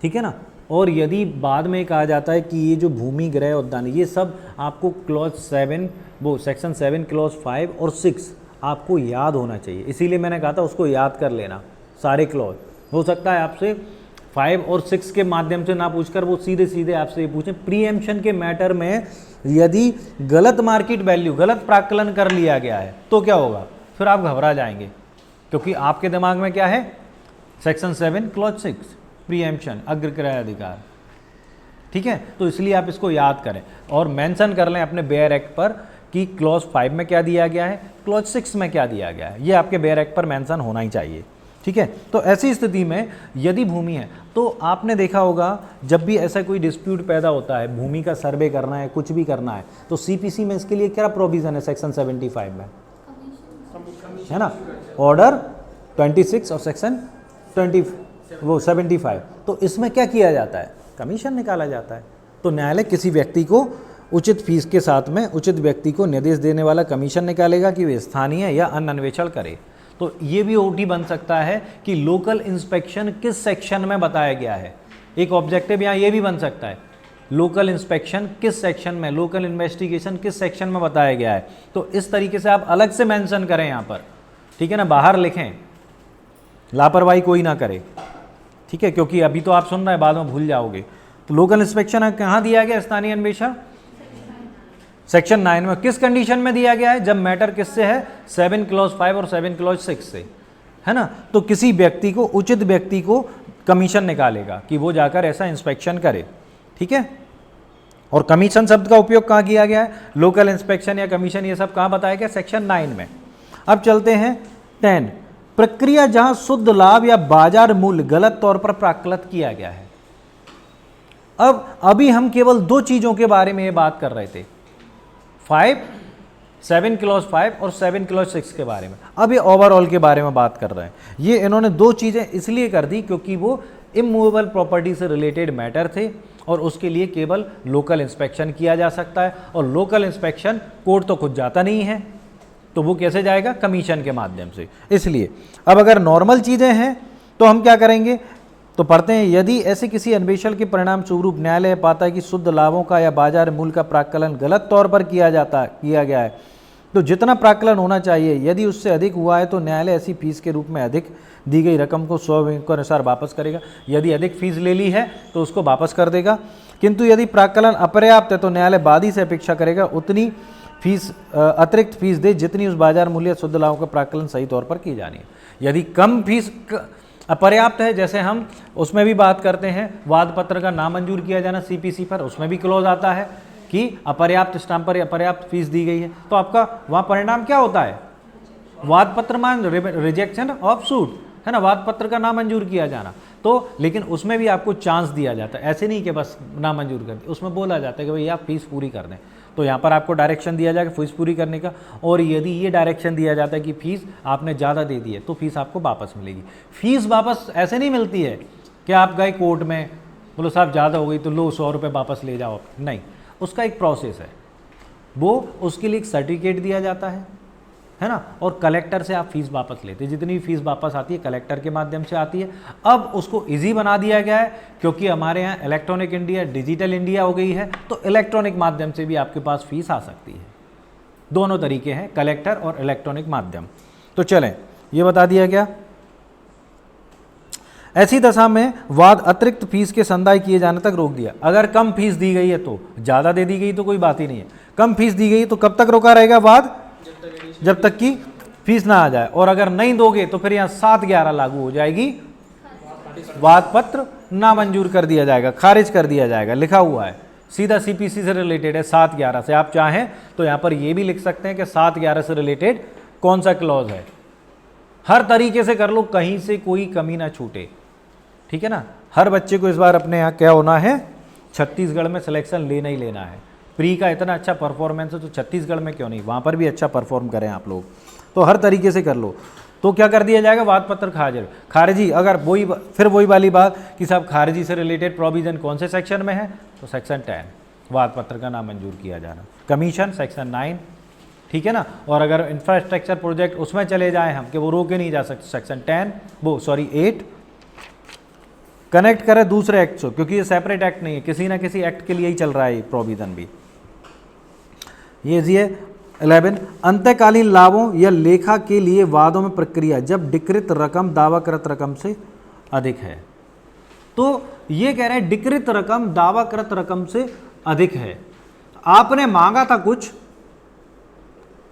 ठीक है ना। और यदि बाद में कहा जाता है कि ये जो भूमि गृह उद्यान, ये सब आपको क्लॉज 7 वो सेक्शन 7 क्लॉज 5 और 6 आपको याद होना चाहिए, इसीलिए मैंने कहा था उसको याद कर लेना सारे क्लॉज। हो सकता है आपसे 5 और 6 के माध्यम से ना पूछकर वो सीधे सीधे आपसे ये पूछें प्रीएम्पशन के मैटर में यदि गलत मार्केट वैल्यू, गलत प्राक्कलन कर लिया गया है तो क्या होगा, फिर आप घबरा जाएंगे, क्योंकि आपके दिमाग में क्या है, सेक्शन 7 क्लॉज 6 प्रीएम्पशन, अग्रक्रय अधिकार, ठीक है। तो इसलिए आप इसको याद करें और मेंशन कर लें अपने बेयर एक्ट पर कि क्लॉज 5 में क्या दिया गया है, क्लॉज 6 में क्या दिया गया है, ये आपके बेयर एक्ट पर मेंशन होना ही चाहिए। ठीक है। तो ऐसी स्थिति में यदि भूमि है तो आपने देखा होगा जब भी ऐसा कोई डिस्प्यूट पैदा होता है, भूमि का सर्वे करना है, कुछ भी करना है, तो सीपीसी में इसके लिए क्या प्रोविजन है सेक्शन 75 में, है ना, ऑर्डर 26 और सेक्शन 75। तो इसमें क्या किया जाता है, कमीशन निकाला जाता है। तो न्यायालय किसी व्यक्ति को उचित फीस के साथ में उचित व्यक्ति को निर्देश देने वाला कमीशन निकालेगा कि वे स्थानीय या अन्य अन्वेषण करे। तो ये भी ओटी बन सकता है कि लोकल इंस्पेक्शन किस सेक्शन में बताया गया है। एक ऑब्जेक्टिव यहाँ ये भी बन सकता है, लोकल इंस्पेक्शन किस सेक्शन में, लोकल इन्वेस्टिगेशन किस सेक्शन में बताया गया है। तो इस तरीके से आप अलग से मेंशन करें यहाँ पर, ठीक है ना, बाहर लिखें, लापरवाही कोई ना करे, ठीक है, क्योंकि अभी तो आप सुन रहे हैं, बाद में भूल जाओगे। तो लोकल इंस्पेक्शन कहाँ दिया गया, स्थानीय अन्वेषण सेक्शन 9 में किस कंडीशन में दिया गया है, जब मैटर किससे है, 7 क्लॉज 5 और 7 क्लॉज 6 से, है ना। तो किसी व्यक्ति को, उचित व्यक्ति को कमीशन निकालेगा कि वो जाकर ऐसा इंस्पेक्शन करे, ठीक है। और कमीशन शब्द का उपयोग कहाँ किया गया है, लोकल इंस्पेक्शन या कमीशन, ये सब कहाँ बताया गया, सेक्शन 9 में। अब चलते हैं 10, प्रक्रिया जहां शुद्ध लाभ या बाजार मूल्य गलत तौर पर प्राकलित किया गया है। अब अभी हम केवल दो चीजों के बारे में ये बात कर रहे थे, 7 क्लॉज 5 और 7 क्लॉज 6 के बारे में। अब ये ओवरऑल के बारे में बात कर रहे हैं। ये इन्होंने दो चीजें इसलिए कर दी क्योंकि वो इमूवेबल प्रॉपर्टी से रिलेटेड मैटर थे और उसके लिए केवल लोकल इंस्पेक्शन किया जा सकता है, और लोकल इंस्पेक्शन कोर्ट तो खुद जाता नहीं है, तो वो कैसे जाएगा, कमीशन के माध्यम से। इसलिए अब अगर नॉर्मल चीजें हैं तो हम क्या करेंगे, तो पढ़ते हैं, यदि ऐसे किसी अन्वेषण के परिणाम स्वरूप न्यायालय पाता है कि शुद्ध लाभों का या बाजार मूल्य का प्राक्कलन गलत तौर पर किया गया है, तो जितना प्राक्कलन होना चाहिए यदि उससे अधिक हुआ है तो न्यायालय ऐसी फीस के रूप में अधिक दी गई रकम को स्वयं के अनुसार वापस करेगा। यदि अधिक फीस ले ली है तो उसको वापस कर देगा, किंतु यदि प्राक्कलन अपर्याप्त है तो न्यायालय वादी से अपेक्षा करेगा उतनी फीस, अतिरिक्त फीस दे जितनी उस बाजार मूल्य शुद्ध लाभों का प्राक्कलन सही तौर पर की जानी है। यदि कम फीस अपर्याप्त है, जैसे हम उसमें भी बात करते हैं, वाद पत्र का नामंजूर किया जाना सीपीसी पर, उसमें भी क्लॉज आता है कि अपर्याप्त स्टाम्प पर अपर्याप्त फीस दी गई है, तो आपका वहाँ परिणाम क्या होता है, वाद पत्र मान रिजेक्शन ऑफ सूट, है ना, वाद पत्र का नामंजूर किया जाना। तो लेकिन उसमें भी आपको चांस दिया जाता है, ऐसे नहीं कि बस नामंजूर कर दिया, उसमें बोला जाता है कि भाई आप फीस पूरी कर दें। तो यहाँ पर आपको डायरेक्शन दिया जाएगा फीस पूरी करने का, और यदि ये डायरेक्शन दिया जाता है कि फीस आपने ज़्यादा दे दी है तो फीस आपको वापस मिलेगी। फीस वापस ऐसे नहीं मिलती है कि आप गए कोर्ट में, बोलो साहब ज़्यादा हो गई तो लो 100 रुपये वापस ले जाओ, नहीं, उसका एक प्रोसेस है, वो उसके लिए एक सर्टिफिकेट दिया जाता है ना, और कलेक्टर से आप फीस वापस लेते हैं, जितनी भी फीस वापस आती है कलेक्टर के माध्यम से आती है। अब उसको इजी बना दिया गया है क्योंकि हमारे यहाँ इलेक्ट्रॉनिक इंडिया, डिजिटल इंडिया हो गई है, तो इलेक्ट्रॉनिक माध्यम से भी आपके पास फीस आ सकती है। दोनों तरीके हैं, कलेक्टर और इलेक्ट्रॉनिक माध्यम। तो चलें, ये बता दिया गया। ऐसी दशा में वाद अतिरिक्त फीस के संदाय किए जाने तक रोक दिया। अगर कम फीस दी गई है तो, ज़्यादा दे दी गई तो कोई बात ही नहीं है, कम फीस दी गई तो कब तक रोका रहेगा वाद, जब तक कि फीस ना आ जाए, और अगर नहीं दोगे तो फिर यहाँ 7/11 लागू हो जाएगी, वाद पत्र नामंजूर कर दिया जाएगा, खारिज कर दिया जाएगा, लिखा हुआ है, सीधा सीपीसी से रिलेटेड है 7/11 से। आप चाहें तो यहाँ पर ये भी लिख सकते हैं कि 7/11 से रिलेटेड कौन सा क्लॉज है, हर तरीके से कर लो, कहीं से कोई कमी ना छूटे, ठीक है ना। हर बच्चे को इस बार अपने यहाँ क्या होना है, छत्तीसगढ़ में सिलेक्शन लेना ही लेना है। प्री का इतना अच्छा परफॉर्मेंस है तो छत्तीसगढ़ में क्यों नहीं, वहाँ पर भी अच्छा परफॉर्म करें आप लोग, तो हर तरीके से कर लो। तो क्या कर दिया जाएगा, वाद पत्र खारिजी। अगर वही वाली बात कि साहब खारिजी से रिलेटेड प्रोविजन कौन से सेक्शन में है, तो सेक्शन 10, वाद पत्र का नामंजूर किया जाना। कमीशन सेक्शन 9, ठीक है ना। और अगर इंफ्रास्ट्रक्चर प्रोजेक्ट उसमें चले जाएं हम कि वो रोके नहीं जा सकते, सेक्शन 8 कनेक्ट करें दूसरे एक्ट से, क्योंकि ये सेपरेट एक्ट नहीं है, किसी ना किसी एक्ट के लिए ही चल रहा है ये प्रोविजन भी। ये 11 अंतःकालीन लाभों या लेखा के लिए वादों में प्रक्रिया जब डिकृत रकम दावाकृत रकम से अधिक है। तो ये कह रहे हैं डिकृत रकम दावाकृत रकम से अधिक है, आपने मांगा था कुछ,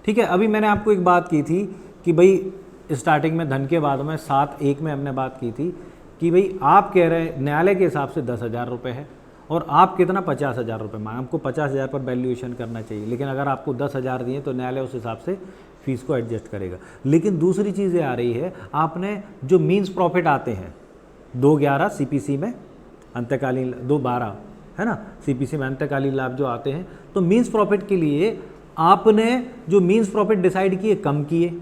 ठीक है। अभी मैंने आपको एक बात की थी कि भाई स्टार्टिंग में धन के बाद में 7(1) में हमने बात की थी कि भाई आप कह रहे हैं न्यायालय के हिसाब से 10,000 रुपये है और आप कितना 50,000 रुपये मांगे, हमको 50,000 पर वैल्यूएशन करना चाहिए, लेकिन अगर आपको 10,000 दिए तो न्यायालय उस हिसाब से फीस को एडजस्ट करेगा। लेकिन दूसरी चीज़ें आ रही है, आपने जो मीन्स प्रॉफिट आते हैं 211 सीपीसी में अंतकालीन 212 है ना, सीपीसी में अंतकालीन लाभ जो आते हैं, तो मीन्स प्रॉफिट के लिए आपने जो मीन्स प्रॉफिट डिसाइड किए कम किए,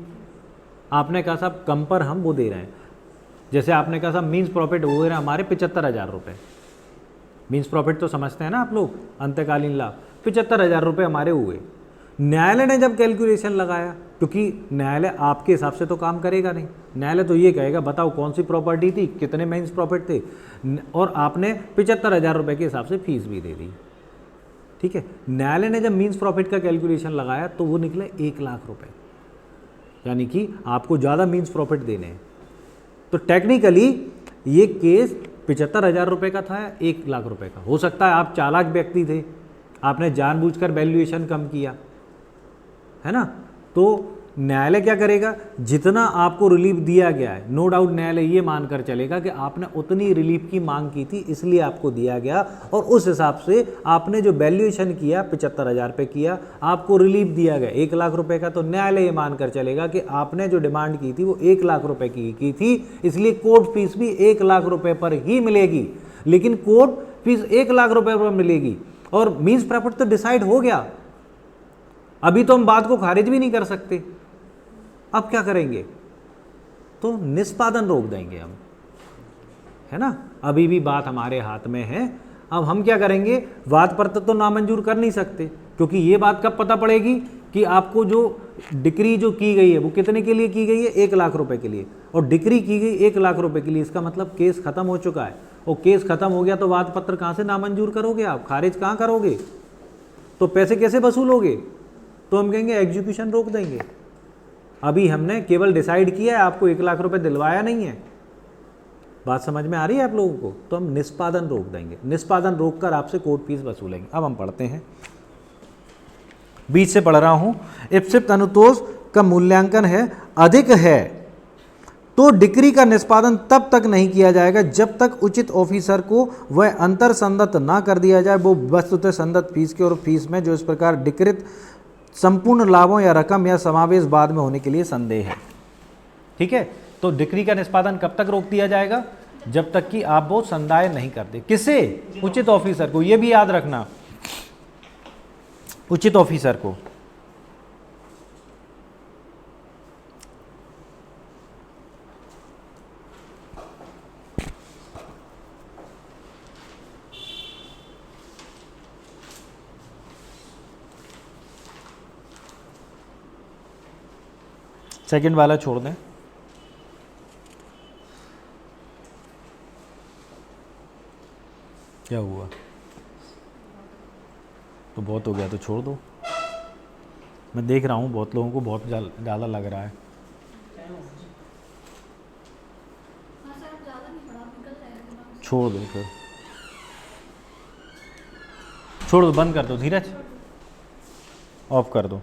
आपने कहा साहब कम पर हम वो दे रहे हैं। जैसे आपने कहा साहब मीन्स प्रॉफिट हो रहा है हमारे 75,000 रुपये, मीन्स प्रॉफिट तो समझते हैं ना आप लोग, अंतकालीन लाभ 75,000 रुपये हमारे हुए। न्यायालय ने जब कैलकुलेशन लगाया, क्योंकि न्यायालय आपके हिसाब से तो काम करेगा नहीं, न्यायालय तो ये कहेगा बताओ कौन सी प्रॉपर्टी थी, कितने मीन्स प्रॉफिट थे, और आपने 75,000 रुपये के हिसाब से फीस भी दे दी, ठीक है। न्यायालय ने जब मीन्स प्रॉफिट का कैलकुलेशन लगाया तो वो निकले 1 लाख रुपये, यानी कि आपको ज़्यादा मीन्स प्रॉफिट देने हैं। तो टेक्निकली ये केस 75,000 रुपये का था, 1 लाख रुपये का। हो सकता है आप चालाक व्यक्ति थे, आपने जानबूझकर वैल्यूएशन कम किया, है ना। तो न्यायालय क्या करेगा, जितना आपको रिलीफ दिया गया है, नो डाउट न्यायालय ये मानकर चलेगा कि आपने उतनी रिलीफ की मांग की थी इसलिए आपको दिया गया, और उस हिसाब से आपने जो वैल्यूएशन किया 75,000 रुपये किया, आपको रिलीफ दिया गया 1 लाख रुपए का, तो न्यायालय ये मानकर चलेगा कि आपने जो डिमांड की थी वो 1 लाख रुपए की थी, इसलिए कोर्ट फीस भी 1 लाख रुपए पर ही मिलेगी। लेकिन कोर्ट फीस 1 लाख रुपए पर मिलेगी और मीन्स प्रॉफिट तो डिसाइड हो गया, अभी तो हम बात को खारिज भी नहीं कर सकते। अब क्या करेंगे, तो निष्पादन रोक देंगे हम, है ना। अभी भी बात हमारे हाथ में है। अब हम क्या करेंगे, वाद पत्र तो नामंजूर कर नहीं सकते, क्योंकि ये बात कब पता पड़ेगी कि आपको जो डिक्री जो की गई है वो कितने के लिए की गई है, 1 लाख रुपए के लिए, और डिक्री की गई 1 लाख रुपए के लिए। इसका मतलब केस खत्म हो चुका है, और केस खत्म हो गया तो वाद पत्र कहाँ से नामंजूर करोगे आप, खारिज कहाँ करोगे, तो पैसे कैसे वसूलोगे। तो हम कहेंगे एग्जीक्यूशन रोक देंगे। अभी हमने केवल डिसाइड किया है, आपको 1 लाख रुपए दिलवाया नहीं है। बात समझ में आ रही है आप लोगों को। तो हम निष्पादन रोक देंगे, निष्पादन रोक कर आपसे कोर्ट फीस वसूलेंगे। अब हम पढ़ते हैं, बीच से पढ़ रहा हूं। इप्सित अनुतोष का मूल्यांकन है अधिक है तो डिक्री का निष्पादन तब तक नहीं किया जाएगा जब तक उचित ऑफिसर को वह अंतर संदत ना कर दिया जाए। वो वस्तुतः संदत फीस के और फीस में जो इस प्रकार डिक्रित संपूर्ण लाभों या रकम या समावेश बाद में होने के लिए संदेह है, ठीक है। तो डिक्री का निष्पादन कब तक रोक दिया जाएगा, जब तक कि आप वो संदाय नहीं करते। किसे, उचित ऑफिसर को, ये भी याद रखना, उचित ऑफिसर को। सेकंड वाला छोड़ दें। क्या हुआ, तो बहुत हो गया तो छोड़ दो। मैं देख रहा हूँ बहुत लोगों को बहुत ज़्यादा लग रहा है। छोड़ दो फिर, छोड़ दो, बंद कर दो, धीरज ऑफ कर दो।